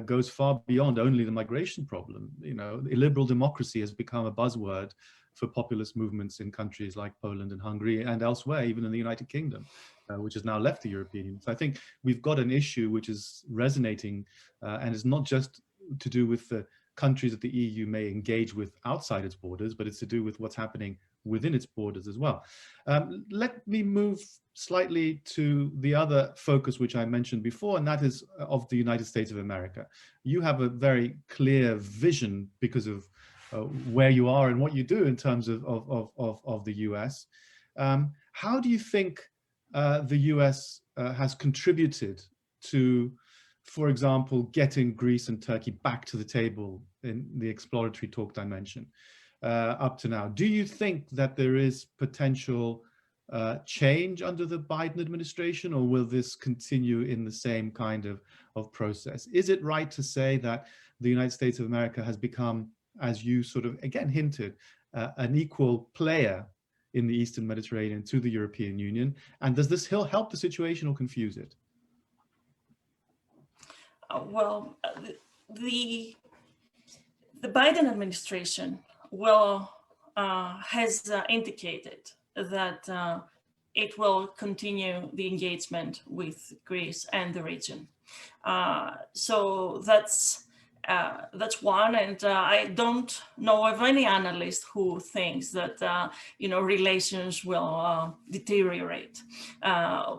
goes far beyond only the migration problem. You know, illiberal democracy has become a buzzword for populist movements in countries like Poland and Hungary and elsewhere, even in the United Kingdom, which has now left the European Union. So I think we've got an issue which is resonating and is not just to do with the countries that the EU may engage with outside its borders, but it's to do with what's happening within its borders as well. Let me move slightly to the other focus which I mentioned before, and that is of the United States of America. You have a very clear vision because of where you are and what you do in terms of the US. How do you think the US has contributed to, for example, getting Greece and Turkey back to the table in the exploratory talk dimension up to now? Do you think that there is potential change under the Biden administration, or will this continue in the same kind of process? Is it right to say that the United States of America has become, as you sort of again hinted, an equal player in the Eastern Mediterranean to the European Union? And does this help the situation or confuse it? Well, the Biden administration has indicated that it will continue the engagement with Greece and the region. So that's one, and I don't know of any analyst who thinks that relations will deteriorate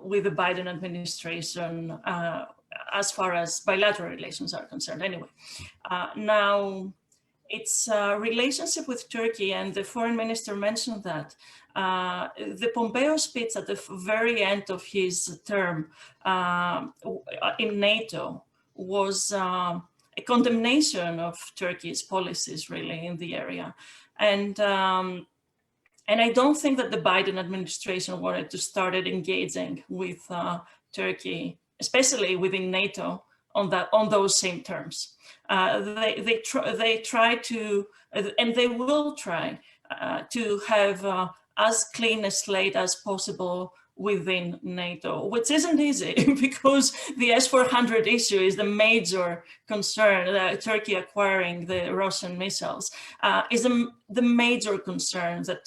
with the Biden administration as far as bilateral relations are concerned. Anyway, now its relationship with Turkey, and the foreign minister mentioned that the Pompeo speech at the very end of his term in NATO was a condemnation of Turkey's policies really in the area. And I don't think that the Biden administration wanted to start engaging with Turkey, especially within NATO, on those same terms. They try to, and they will try to have as clean a slate as possible within NATO, which isn't easy because the S-400 issue is the major concern. Turkey acquiring the Russian missiles is the major concern that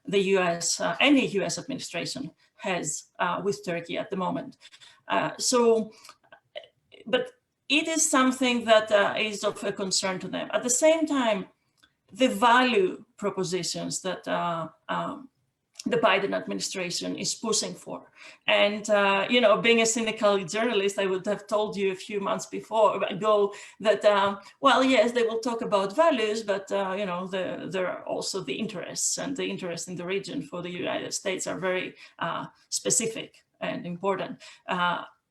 the US, any US administration has with Turkey at the moment. But it is something that is of a concern to them. At the same time, the value propositions that the Biden administration is pushing for. And, being a cynical journalist, I would have told you a few months ago that, well, yes, they will talk about values, but, there are also the interests, and the interests in the region for the United States are very specific and important.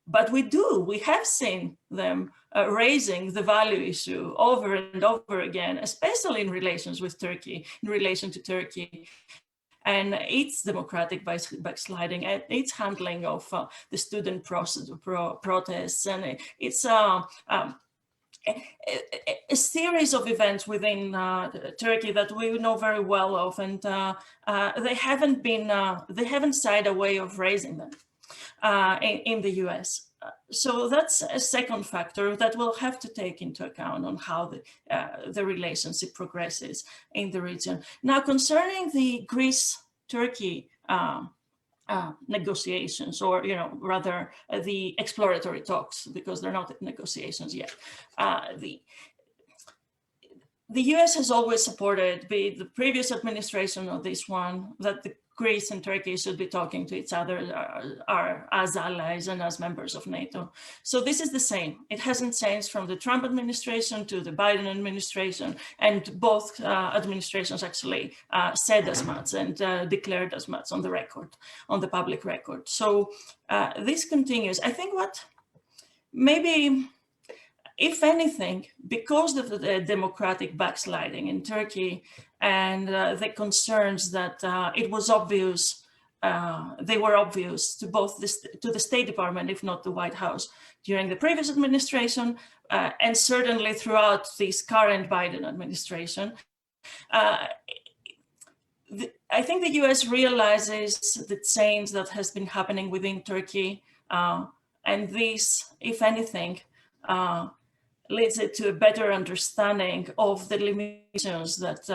But we have seen them raising the value issue over and over again, especially in relations with Turkey, in relation to Turkey and its democratic backsliding and its handling of the student protests. And it's a series of events within Turkey that we know very well of, and they haven't shied away of raising them in the US. So that's a second factor that we'll have to take into account on how the relationship progresses in the region. Now, concerning the Greece-Turkey negotiations, or rather the exploratory talks, because they're not negotiations yet. The US has always supported, be it the previous administration or this one, that the Greece and Turkey should be talking to each other as allies and as members of NATO. So this is the same. It hasn't changed from the Trump administration to the Biden administration, and both administrations actually said as much and declared as much on the record, on the public record. So this continues. I think what maybe, if anything, because of the democratic backsliding in Turkey and the concerns that it was obvious, they were obvious to both to the State Department, if not the White House, during the previous administration, and certainly throughout this current Biden administration. I think the US realizes the change that has been happening within Turkey, and this, if anything, leads it to a better understanding of the limitations that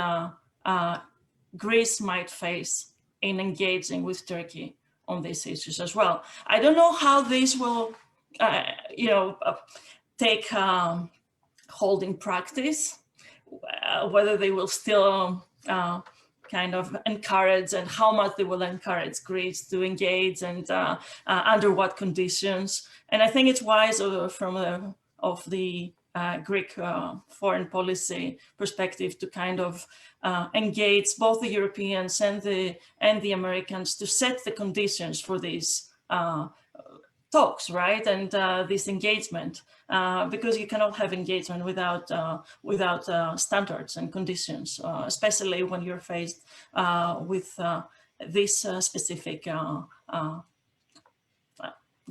Greece might face in engaging with Turkey on these issues as well. I don't know how this will, take hold in practice, whether they will still kind of encourage, and how much they will encourage Greece to engage, and under what conditions. And I think it's wise from the Greek foreign policy perspective to kind of engage both the Europeans and the Americans to set the conditions for these talks, right? And this engagement, because you cannot have engagement without standards and conditions, especially when you're faced with this specific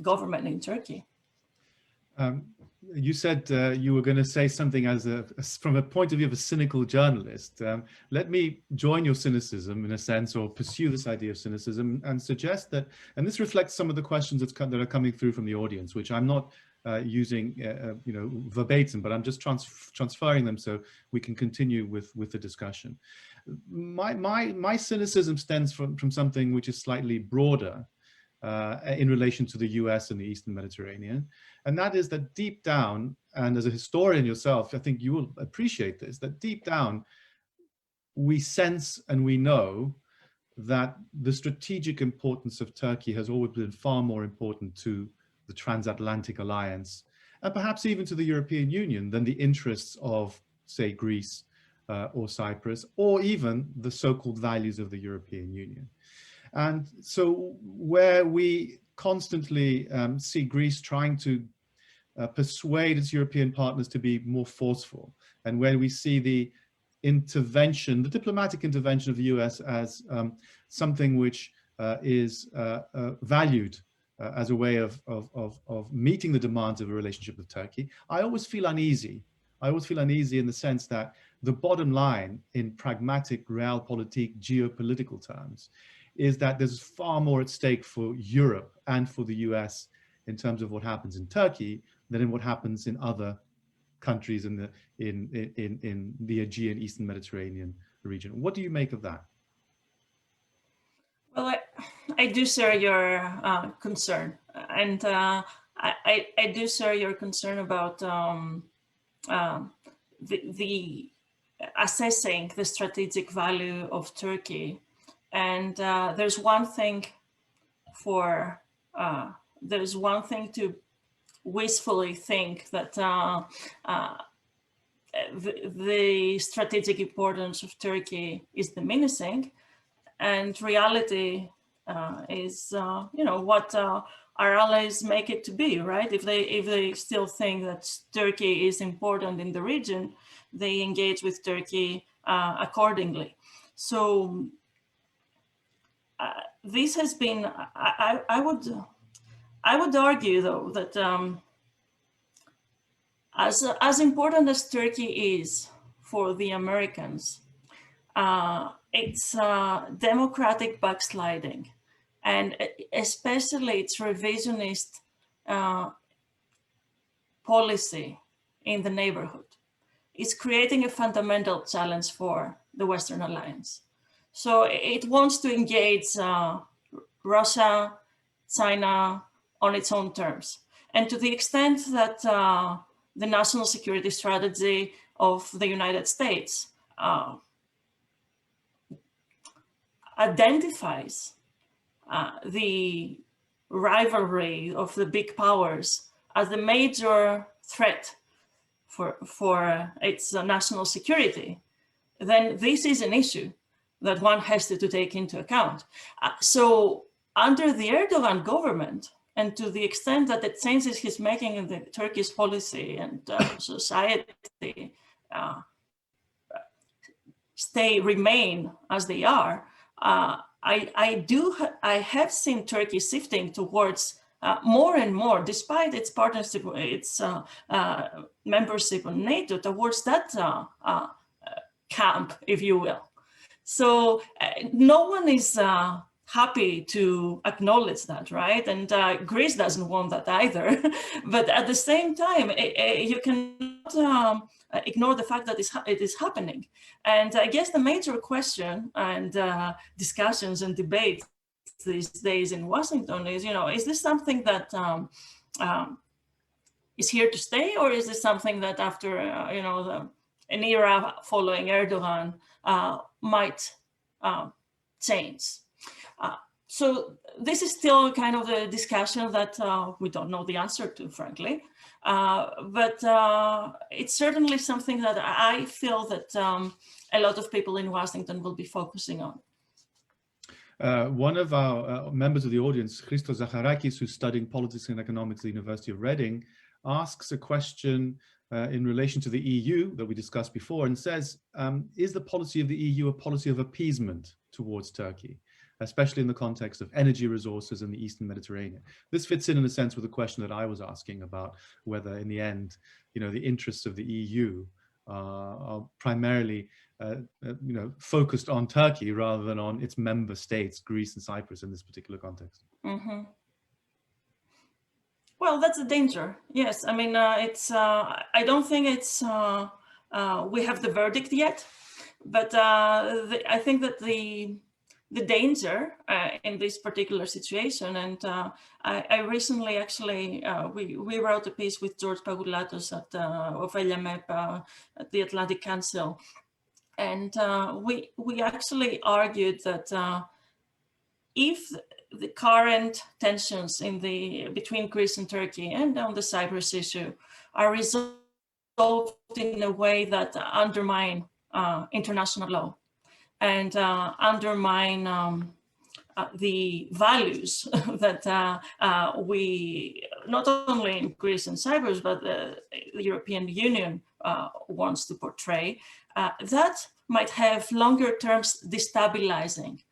government in Turkey. You said you were going to say something from a point of view of a cynical journalist. Let me join your cynicism in a sense, or pursue this idea of cynicism, and suggest that, and this reflects some of the questions that are coming through from the audience, which I'm not using, verbatim, but I'm just transferring them so we can continue with the discussion. My cynicism stems from something which is slightly broader in relation to the US and the Eastern Mediterranean. And that is that deep down, and as a historian yourself, I think you will appreciate this, that deep down, we sense and we know that the strategic importance of Turkey has always been far more important to the transatlantic alliance, and perhaps even to the European Union, than the interests of, say, Greece or Cyprus, or even the so-called values of the European Union. And so where we constantly see Greece trying to persuade its European partners to be more forceful, and where we see the intervention, the diplomatic intervention of the US as something which is valued as a way of meeting the demands of a relationship with Turkey, I always feel uneasy. I always feel uneasy in the sense that the bottom line in pragmatic realpolitik geopolitical terms is that there's far more at stake for Europe and for the US in terms of what happens in Turkey than in what happens in other countries in the Aegean Eastern Mediterranean region. What do you make of that? Well, I do share your concern, and I do share your concern about the assessing the strategic value of Turkey. And there's one thing to wistfully think that the strategic importance of Turkey is diminishing, and reality is, what our allies make it to be, right? If they still think that Turkey is important in the region, they engage with Turkey accordingly. So this has been, I would argue, though, that as important as Turkey is for the Americans, its democratic backsliding, and especially its revisionist policy in the neighborhood, is creating a fundamental challenge for the Western Alliance. So it wants to engage Russia, China on its own terms. And to the extent that the national security strategy of the United States identifies the rivalry of the big powers as the major threat for its national security, then this is an issue that one has to take into account. So under the Erdogan government, and to the extent that the changes he's making in the Turkish policy and society remain as they are, I have seen Turkey shifting towards more and more, despite its partnership, its membership in NATO, towards that camp, if you will. So no one is happy to acknowledge that, right? And Greece doesn't want that either. But at the same time, you cannot ignore the fact that it is happening. And I guess the major question and discussions and debates these days in Washington is, is this something that is here to stay, or is this something that after, an era following Erdogan might change? So this is still kind of the discussion that we don't know the answer to, frankly. But it's certainly something that I feel that a lot of people in Washington will be focusing on. One of our members of the audience, Christos Zacharakis, who's studying politics and economics at the University of Reading, asks a question in relation to the EU that we discussed before, and says, is the policy of the EU a policy of appeasement towards Turkey? especially in the context of energy resources in the Eastern Mediterranean. This fits in a sense with the question that I was asking about whether in the end, the interests of the EU are primarily focused on Turkey rather than on its member states, Greece and Cyprus, in this particular context. Mm-hmm. Well, that's a danger. Yes, I mean, I don't think it's, we have the verdict yet, but I think that the danger in this particular situation, and I recently actually, we wrote a piece with George Pagoulatos of LMEP at the Atlantic Council, and we actually argued that if the current tensions between Greece and Turkey and on the Cyprus issue are resolved in a way that undermine international law and undermine the values that we, not only in Greece and Cyprus, but the European Union wants to portray, that might have longer term destabilizing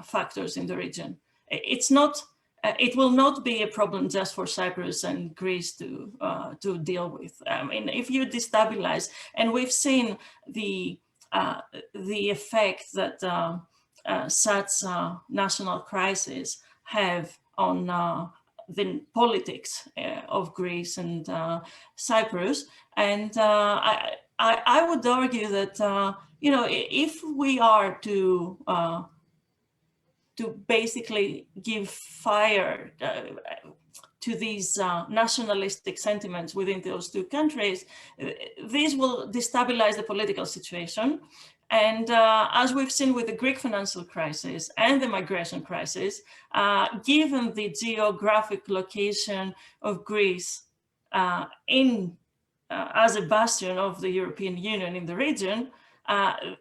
factors in the region. It's not. It will not be a problem just for Cyprus and Greece to deal with. I mean, if you destabilize, and we've seen the effect that such national crises have on the politics of Greece and Cyprus, and I would argue that if we are to basically give fire to these nationalistic sentiments within those two countries, this will destabilize the political situation. And as we've seen with the Greek financial crisis and the migration crisis, given the geographic location of Greece as a bastion of the European Union in the region,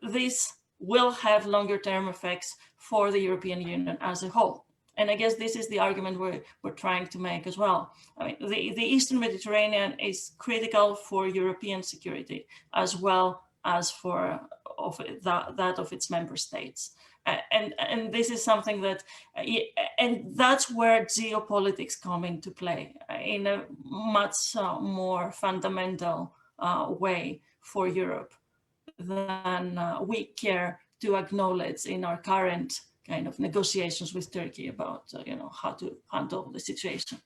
this will have longer term effects for the European Union as a whole. And I guess this is the argument we're trying to make as well. I mean, the Eastern Mediterranean is critical for European security as well as for that of its member states. And this is something that, and that's where geopolitics come into play in a much more fundamental way for Europe than we care to acknowledge in our current kind of negotiations with Turkey about how to handle the situation.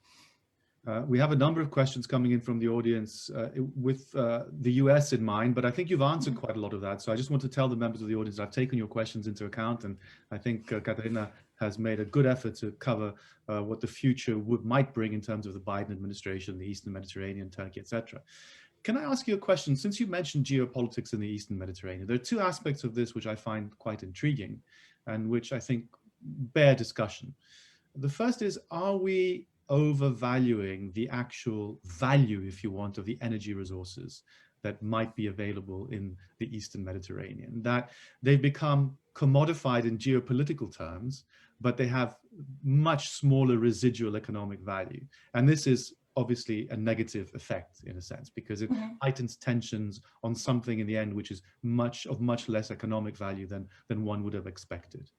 We have a number of questions coming in from the audience with the US in mind, but I think you've answered quite a lot of that. So I just want to tell the members of the audience I've taken your questions into account, and I think Katerina has made a good effort to cover what the future might bring in terms of the Biden administration, the Eastern Mediterranean, Turkey, etc. Can I ask you a question? Since you mentioned geopolitics in the Eastern Mediterranean, there are two aspects of this which I find quite intriguing and which I think bear discussion. The first is, are we overvaluing the actual value, if you want, of the energy resources that might be available in the Eastern Mediterranean? That they've become commodified in geopolitical terms, but they have much smaller residual economic value. And this is obviously a negative effect in a sense, because it heightens tensions on something in the end which is much less economic value than one would have expected.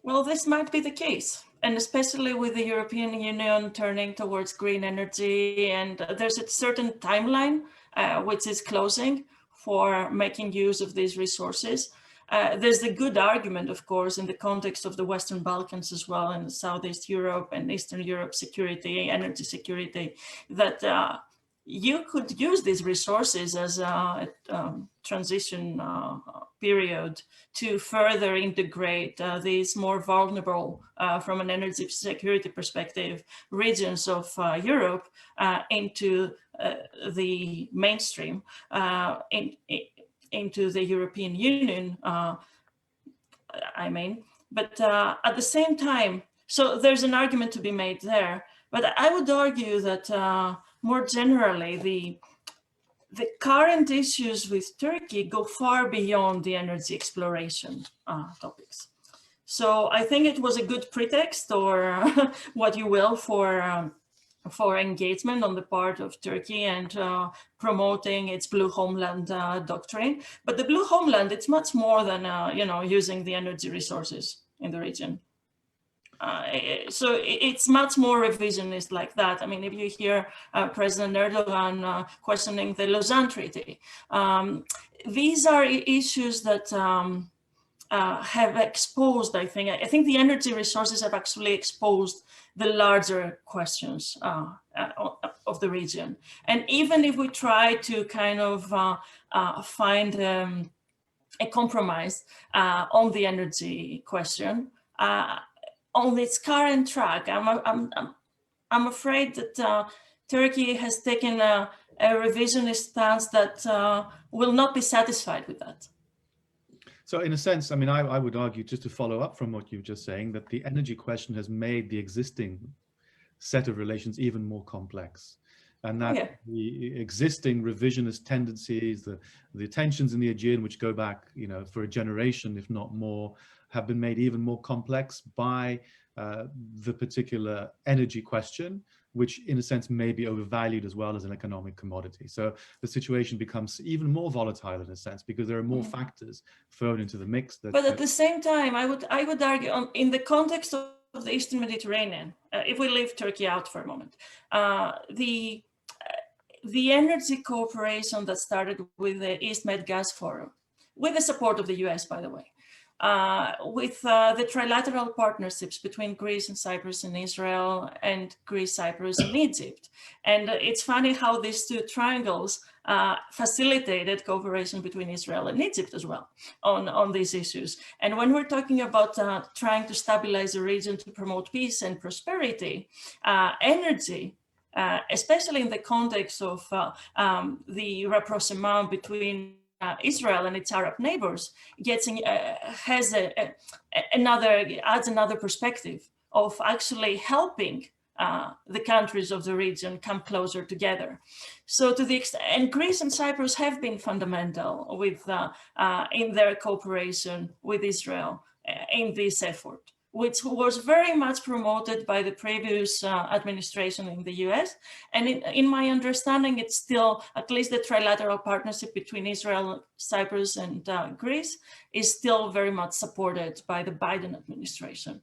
Well, this might be the case, and especially with the European Union turning towards green energy, and there's a certain timeline which is closing for making use of these resources. There's a good argument, of course, in the context of the Western Balkans as well, and Southeast Europe and Eastern Europe security, energy security, that you could use these resources as a transition period to further integrate these more vulnerable, from an energy security perspective, regions of Europe into the mainstream, into the European Union, I mean. But at the same time, so there's an argument to be made there. But I would argue that more generally, the current issues with Turkey go far beyond the energy exploration topics. So I think it was a good pretext, or what you will, for for engagement on the part of Turkey and promoting its blue homeland doctrine. But the blue homeland, it's much more than using the energy resources in the region. So it's much more revisionist like that. I mean, if you hear President Erdogan questioning the Lausanne Treaty, these are issues that have exposed, I think the energy resources have actually exposed the larger questions of the region. And even if we try to kind of find a compromise on the energy question, on its current track, I'm afraid that Turkey has taken a revisionist stance that will not be satisfied with that. So in a sense, I mean, I would argue, just to follow up from what you were just saying, that the energy question has made the existing set of relations even more complex. And that the existing revisionist tendencies, the tensions in the Aegean, which go back, for a generation, if not more, have been made even more complex by the particular energy question, which in a sense may be overvalued as well as an economic commodity. So the situation becomes even more volatile in a sense, because there are more factors thrown into the mix. But at the same time, I would argue in the context of the Eastern Mediterranean, if we leave Turkey out for a moment, the energy cooperation that started with the East Med Gas Forum, with the support of the US, by the way, with the trilateral partnerships between Greece and Cyprus and Israel, and Greece, Cyprus and Egypt. And it's funny how these two triangles facilitated cooperation between Israel and Egypt as well on these issues. And when we're talking about trying to stabilize the region to promote peace and prosperity, energy, especially in the context of the rapprochement between Israel and its Arab neighbors, adds another perspective of actually helping the countries of the region come closer together. So to the extent, and Greece and Cyprus have been fundamental with in their cooperation with Israel in this effort, which was very much promoted by the previous administration in the US. And in my understanding, it's still, at least the trilateral partnership between Israel, Cyprus, and Greece is still very much supported by the Biden administration.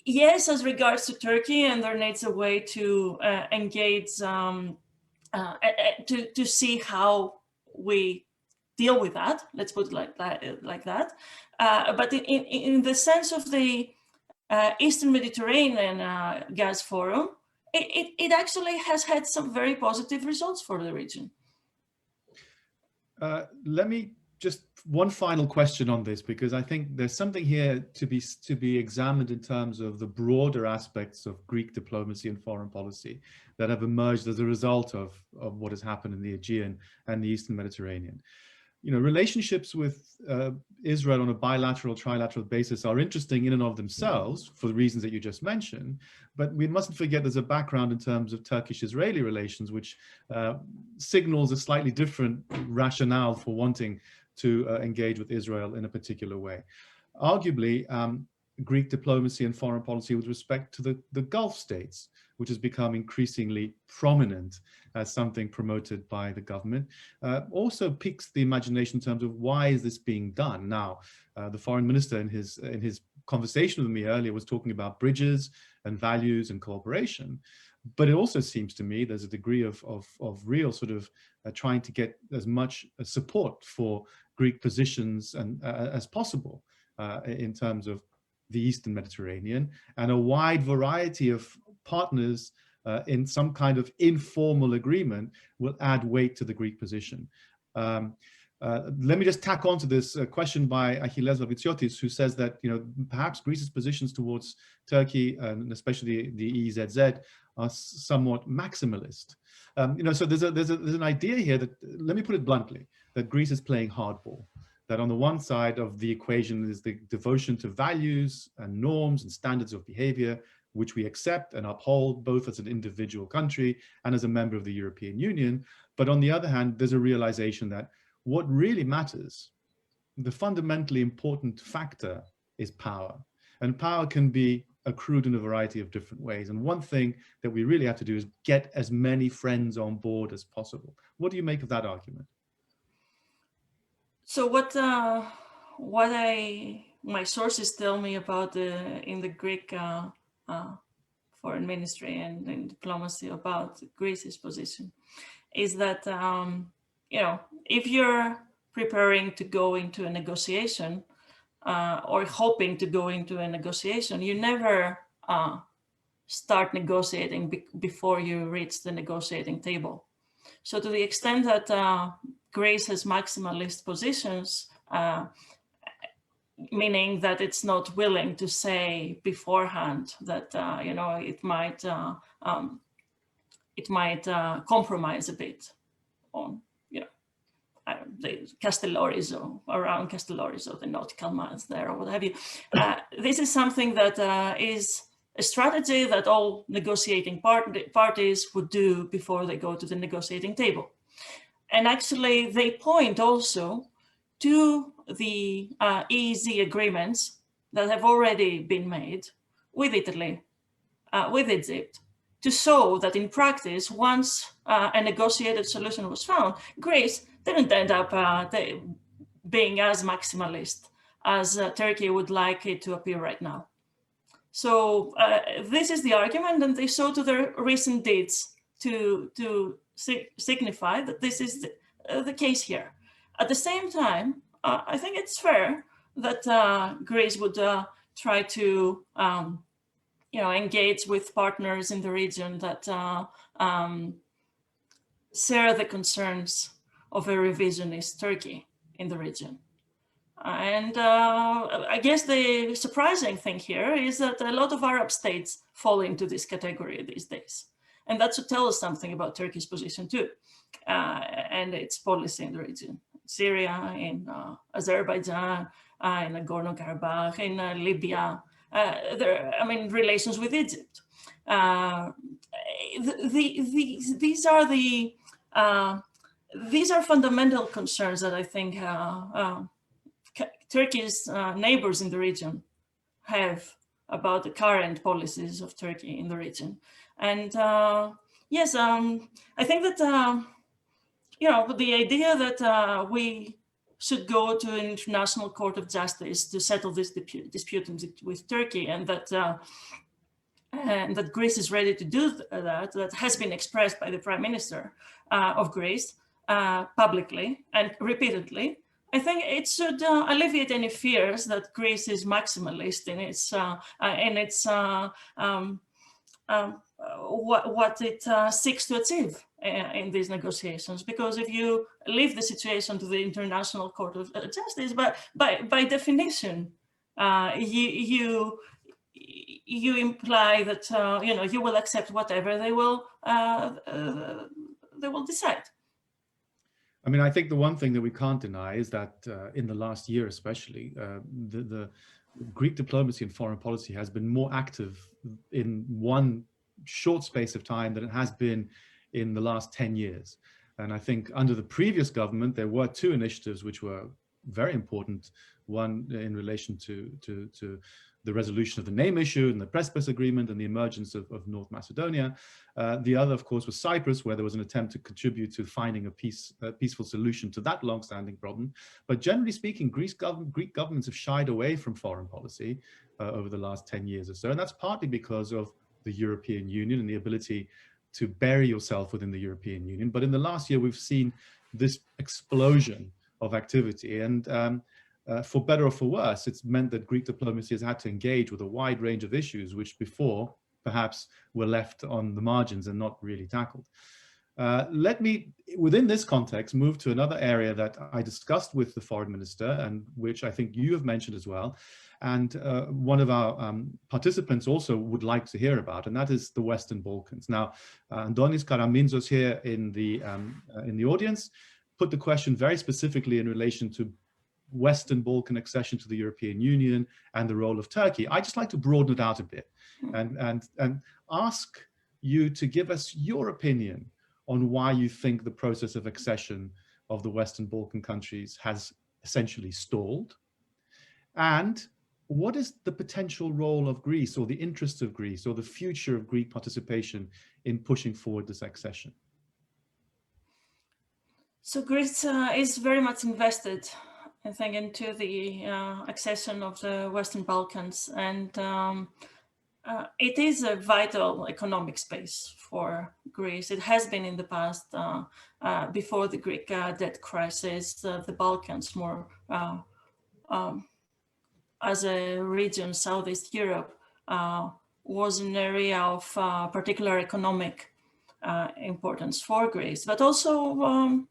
Yes, as regards to Turkey, and there needs a way to engage, to see how we deal with that, let's put it like that. But in the sense of the Eastern Mediterranean Gas Forum, it actually has had some very positive results for the region. Let me just one final question on this, because I think there's something here to be examined in terms of the broader aspects of Greek diplomacy and foreign policy that have emerged as a result of what has happened in the Aegean and the Eastern Mediterranean. Relationships with Israel on a bilateral, trilateral basis are interesting in and of themselves for the reasons that you just mentioned, but we mustn't forget there's a background in terms of Turkish-Israeli relations, which signals a slightly different rationale for wanting to engage with Israel in a particular way. Arguably, Greek diplomacy and foreign policy with respect to the Gulf states, which has become increasingly prominent as something promoted by the government, also piques the imagination in terms of why is this being done. Now, the foreign minister in his conversation with me earlier was talking about bridges and values and cooperation, but it also seems to me there's a degree of real sort of trying to get as much support for Greek positions and as possible in terms of the Eastern Mediterranean, and a wide variety of partners in some kind of informal agreement will add weight to the Greek position. Let me just tack on to this question by Achilles Vavitsiotis, who says that perhaps Greece's positions towards Turkey and especially the EEZZ are somewhat maximalist. So there's an idea here that, let me put it bluntly, that Greece is playing hardball. That on the one side of the equation is the devotion to values and norms and standards of behavior, which we accept and uphold both as an individual country and as a member of the European Union. But on the other hand, there's a realization that what really matters, the fundamentally important factor, is power. And power can be accrued in a variety of different ways. And one thing that we really have to do is get as many friends on board as possible. What do you make of that argument? So my sources tell me about in the Greek foreign ministry and in diplomacy about Greece's position is that if you're preparing to go into a negotiation or hoping to go into a negotiation, you never start negotiating before you reach the negotiating table. So to the extent that Greece has maximalist positions, meaning that it's not willing to say beforehand that it might compromise a bit on the Castelloris or around Castelloris or the nautical miles there or what have you. This is something that is a strategy that all negotiating parties would do before they go to the negotiating table. And actually they point also to the EEZ agreements that have already been made with Italy, with Egypt, to show that in practice, once a negotiated solution was found, Greece didn't end up being as maximalist as Turkey would like it to appear right now. So this is the argument, and they show to their recent deeds to signify that this is the case here. At the same time, I think it's fair that Greece would try to engage with partners in the region that share the concerns of a revisionist Turkey in the region. And I guess the surprising thing here is that a lot of Arab states fall into this category these days. And that should tell us something about Turkey's position too, and its policy in the region. Syria, in Azerbaijan, in Nagorno-Karabakh, in Libya, relations with Egypt. These are fundamental concerns that I think Turkey's neighbors in the region have about the current policies of Turkey in the region. And yes, I think that, the idea that we should go to an international court of justice to settle this dispute with Turkey, and that Greece is ready to do that has been expressed by the Prime Minister of Greece publicly and repeatedly. I think it should alleviate any fears that Greece is maximalist in what it seeks to achieve in these negotiations. Because if you leave the situation to the International Court of Justice, but by definition, you imply that you will accept whatever they will decide. I mean, I think the one thing that we can't deny is that in the last year, especially, the Greek diplomacy and foreign policy has been more active in one short space of time than it has been in the last 10 years. And I think under the previous government, there were two initiatives which were very important. One in relation to the resolution of the name issue and the Prespes agreement and the emergence of North Macedonia. The other, of course, was Cyprus, where there was an attempt to contribute to finding a peaceful solution to that long-standing problem. But generally speaking, Greek governments have shied away from foreign policy over the last 10 years or so. And that's partly because of the European Union and the ability to bury yourself within the European Union. But in the last year, we've seen this explosion of activity. And for better or for worse, it's meant that Greek diplomacy has had to engage with a wide range of issues which before perhaps were left on the margins and not really tackled. Let me, within this context, move to another area that I discussed with the foreign minister and which I think you have mentioned as well. And one of our participants also would like to hear about, and that is the Western Balkans. Now, Andonis Karaminzos here in the audience put the question very specifically in relation to Western Balkan accession to the European Union and the role of Turkey. I'd just like to broaden it out a bit and ask you to give us your opinion on why you think the process of accession of the Western Balkan countries has essentially stalled, and what is the potential role of Greece, or the interest of Greece, or the future of Greek participation in pushing forward this accession? So Greece is very much invested, I think, into the accession of the Western Balkans, and it is a vital economic space for Greece. It has been in the past, before the Greek debt crisis. The Balkans, more as a region, Southeast Europe, was an area of particular economic importance for Greece, but also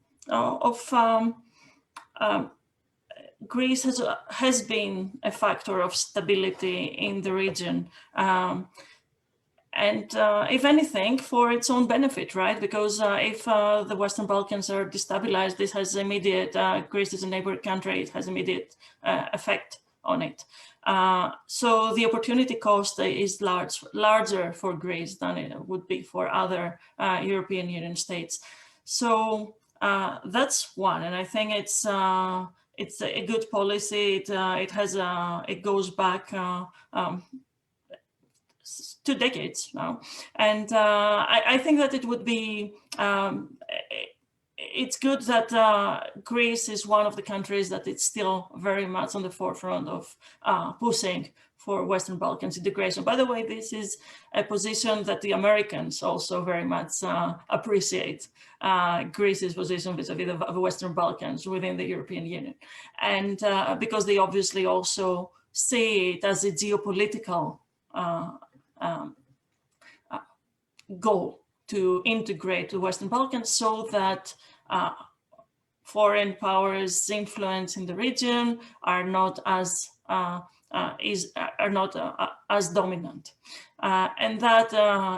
Greece has been a factor of stability in the region, and if anything, for its own benefit, right? Because if the Western Balkans are destabilized, this has immediate, Greece is a neighboring country, it has immediate effect on it. So the opportunity cost is larger for Greece than it would be for other European Union states. So that's one, and I think it's a good policy. It goes back 2 decades now, and I think that it would be. It's good that Greece is one of the countries that it's still very much on the forefront of pushing for Western Balkans integration. By the way, this is a position that the Americans also very much appreciate, Greece's position vis-a-vis the Western Balkans within the European Union. And because they obviously also see it as a geopolitical goal to integrate the Western Balkans so that foreign powers' influence in the region are not as as dominant, and that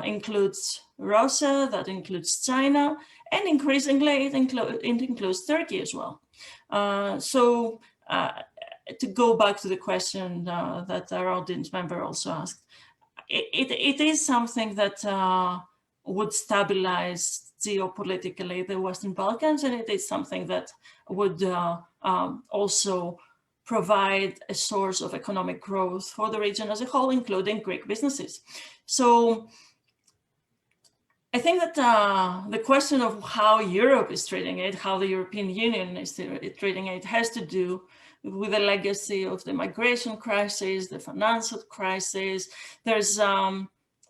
includes Russia, that includes China, and increasingly it includes Turkey as well. So to go back to the question that our audience member also asked, it is something that would stabilize geopolitically the Western Balkans, and it is something that would also provide a source of economic growth for the region as a whole, including Greek businesses. So I think that the question of how Europe is treating it, how the European Union is treating it, has to do with the legacy of the migration crisis, the financial crisis. There's a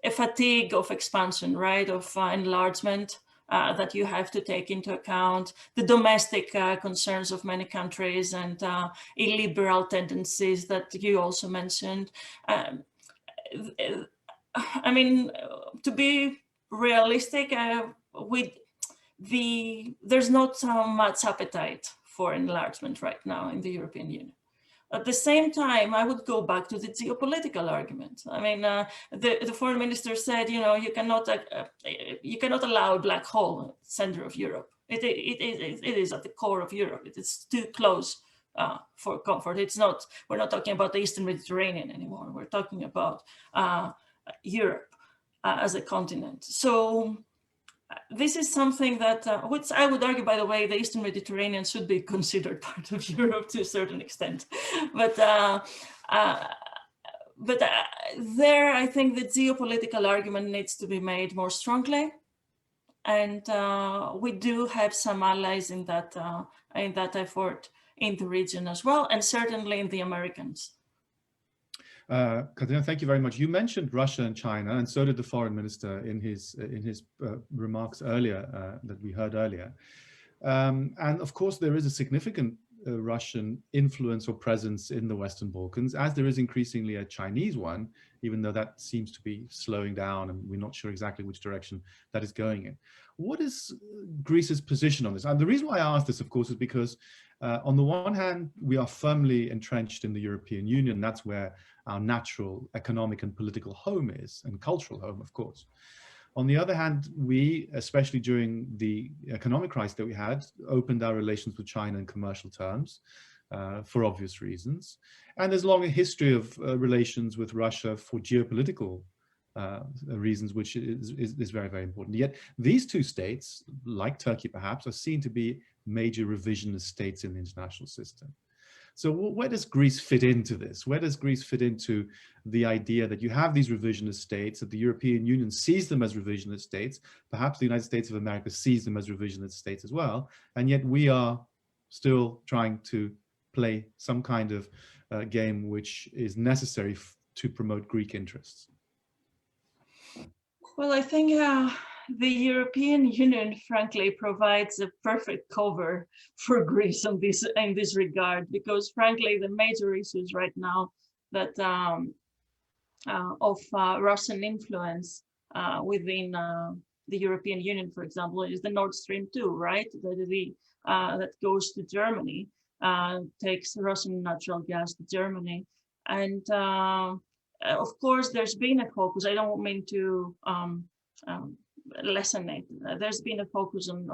fatigue of expansion, right, of enlargement that you have to take into account, the domestic concerns of many countries and illiberal tendencies that you also mentioned. I mean, to be realistic, there's not so much appetite for enlargement right now in the European Union. At the same time, I would go back to the geopolitical argument. I mean, the foreign minister said, you know, you cannot allow a black hole center of Europe. It is at the core of Europe. It is too close for comfort. It's not. We're not talking about the Eastern Mediterranean anymore. We're talking about Europe as a continent. So this is something that, which I would argue, by the way, the Eastern Mediterranean should be considered part of Europe to a certain extent. But there, I think the geopolitical argument needs to be made more strongly. And we do have some allies in that effort in the region as well, and certainly in the Americans. Katerina, thank you very much. You mentioned Russia and China, and so did the foreign minister in his remarks earlier that we heard earlier. And of course, there is a significant Russian influence or presence in the Western Balkans, as there is increasingly a Chinese one, even though that seems to be slowing down, and we're not sure exactly which direction that is going in. What is Greece's position on this? And the reason why I ask this, of course, is because on the one hand, we are firmly entrenched in the European Union. That's where our natural economic and political home is, and cultural home, of course. On the other hand, we, especially during the economic crisis that we had, opened our relations with China in commercial terms for obvious reasons. And there's long a history of relations with Russia for geopolitical reasons, which is very, very important. Yet these two states, like Turkey perhaps, are seen to be major revisionist states in the international system. So where does Greece fit into this? Where does Greece fit into the idea that you have these revisionist states, that the European Union sees them as revisionist states, perhaps the United States of America sees them as revisionist states as well, and yet we are still trying to play some kind of game which is necessary to promote Greek interests? Well, I think the European Union, frankly, provides a perfect cover for Greece in this regard, because, frankly, the major issues right now that of Russian influence within the European Union, for example, is the Nord Stream 2, right? That goes to Germany, takes Russian natural gas to Germany, and of course, there's been a focus. I don't mean to lessen it. There's been a focus on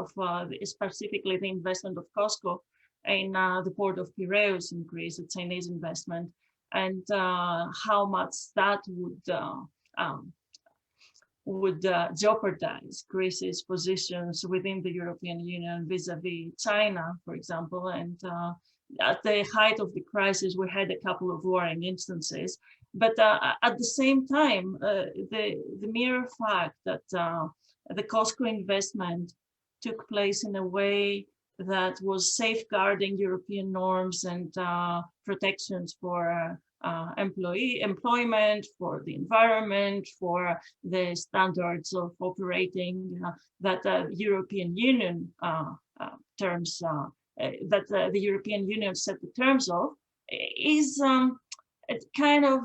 specifically the investment of COSCO in the port of Piraeus in Greece, a Chinese investment, and how much that would jeopardize Greece's positions within the European Union vis-a-vis China, for example. And at the height of the crisis, we had a couple of worrying instances. But at the same time, the mere fact that the COSCO investment took place in a way that was safeguarding European norms and protections for employment, for the environment, for the standards of operating that the European Union terms that the European Union set the terms of, is it kind of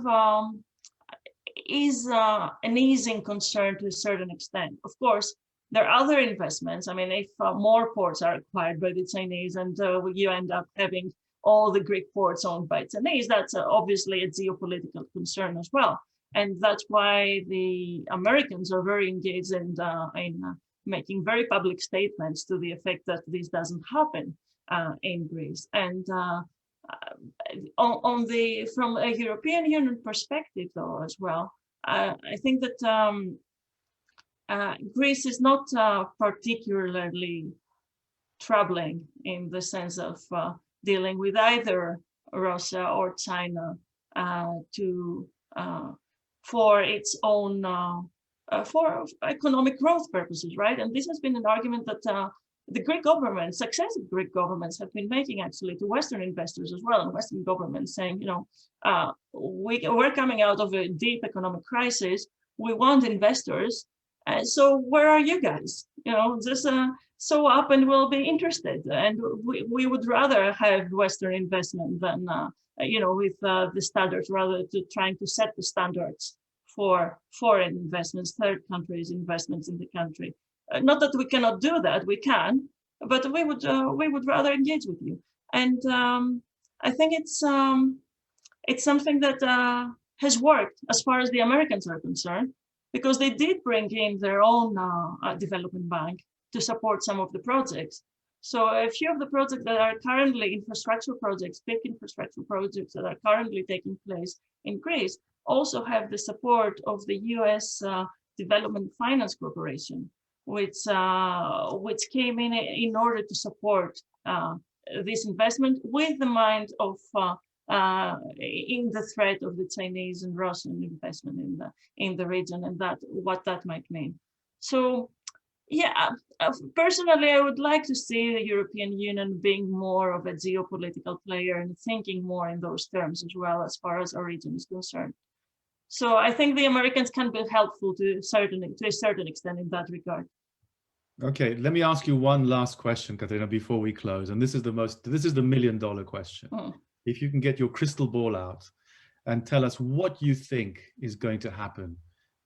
is an easing concern to a certain extent. Of course, there are other investments. I mean, if more ports are acquired by the Chinese and you end up having all the Greek ports owned by Chinese, that's obviously a geopolitical concern as well. And that's why the Americans are very engaged in making very public statements to the effect that this doesn't happen in Greece. And from a European Union perspective, though, as well, I think that Greece is not particularly troubling in the sense of dealing with either Russia or China for its own for economic growth purposes, right? And this has been an argument that the Greek government, successive Greek governments, have been making actually to Western investors as well, and Western governments saying, you know, we're coming out of a deep economic crisis. We want investors. So where are you guys? You know, just show up and we'll be interested. And we would rather have Western investment than, you know, with the standards, rather to trying to set the standards for foreign investments, third countries' investments in the country. Not that we cannot do that, we can, but we would rather engage with you. And I think it's something that has worked as far as the Americans are concerned, because they did bring in their own development bank to support some of the projects. So a few of the projects that are currently infrastructure projects, big infrastructure projects that are currently taking place in Greece, also have the support of the US Development Finance Corporation, which came in order to support this investment with the mind of in the threat of the Chinese and Russian investment in the region, and what that might mean. So, yeah, personally, I would like to see the European Union being more of a geopolitical player and thinking more in those terms as well, as far as our region is concerned. So I think the Americans can be helpful to a certain extent in that regard. Okay, let me ask you one last question, Katerina, before we close. And this is the million-dollar question. If you can get your crystal ball out and tell us what you think is going to happen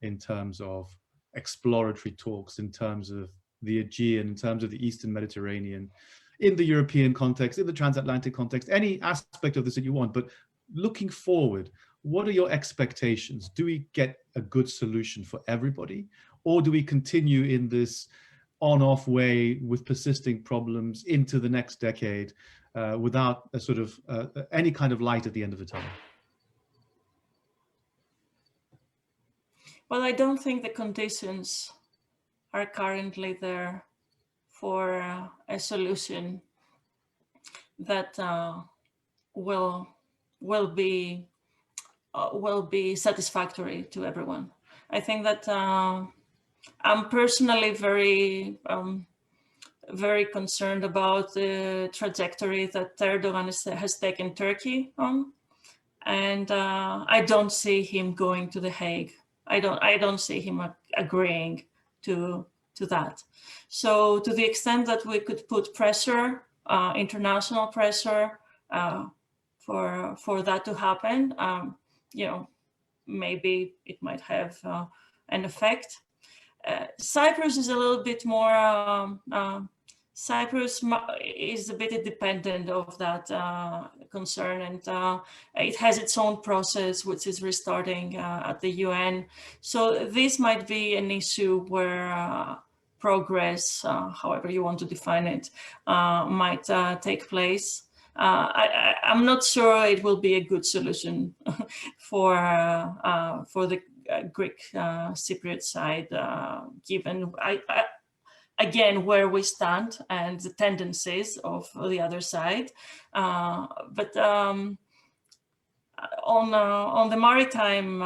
in terms of exploratory talks, in terms of the Aegean, in terms of the Eastern Mediterranean, in the European context, in the transatlantic context, any aspect of this that you want. But looking forward, what are your expectations? Do we get a good solution for everybody? Or do we continue in this on-off way with persisting problems into the next decade without a sort of any kind of light at the end of the tunnel? Well, I don't think the conditions are currently there for a solution that will be satisfactory to everyone. I think that I'm personally very concerned about the trajectory that Erdogan has taken Turkey on, and I don't see him going to The Hague. I don't see him agreeing to that. So to the extent that we could put pressure, international pressure, for that to happen, you know, maybe it might have an effect. Cyprus is a little bit more. Cyprus is a bit independent of that concern, and it has its own process, which is restarting at the UN. So this might be an issue where progress, however you want to define it, might take place. I'm not sure it will be a good solution for the Greek Cypriot side, given again where we stand and the tendencies of the other side. But on the maritime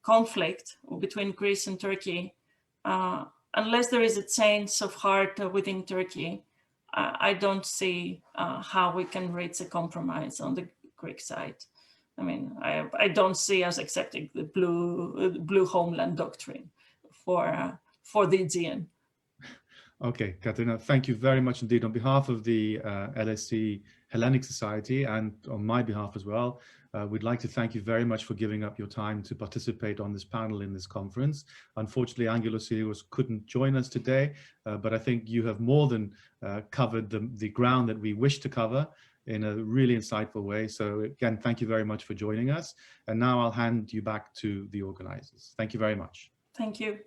conflict between Greece and Turkey, unless there is a change of heart within Turkey, I don't see how we can reach a compromise on the Greek side. I mean, I don't see us accepting the blue homeland doctrine for the Aegean. Okay, Katerina, thank you very much indeed. On behalf of the LSE Hellenic Society and on my behalf as well, we'd like to thank you very much for giving up your time to participate on this panel in this conference. Unfortunately, Angelos Sirius couldn't join us today, but I think you have more than covered the ground that we wish to cover in a really insightful way. So again, thank you very much for joining us. And now I'll hand you back to the organizers. Thank you very much. Thank you.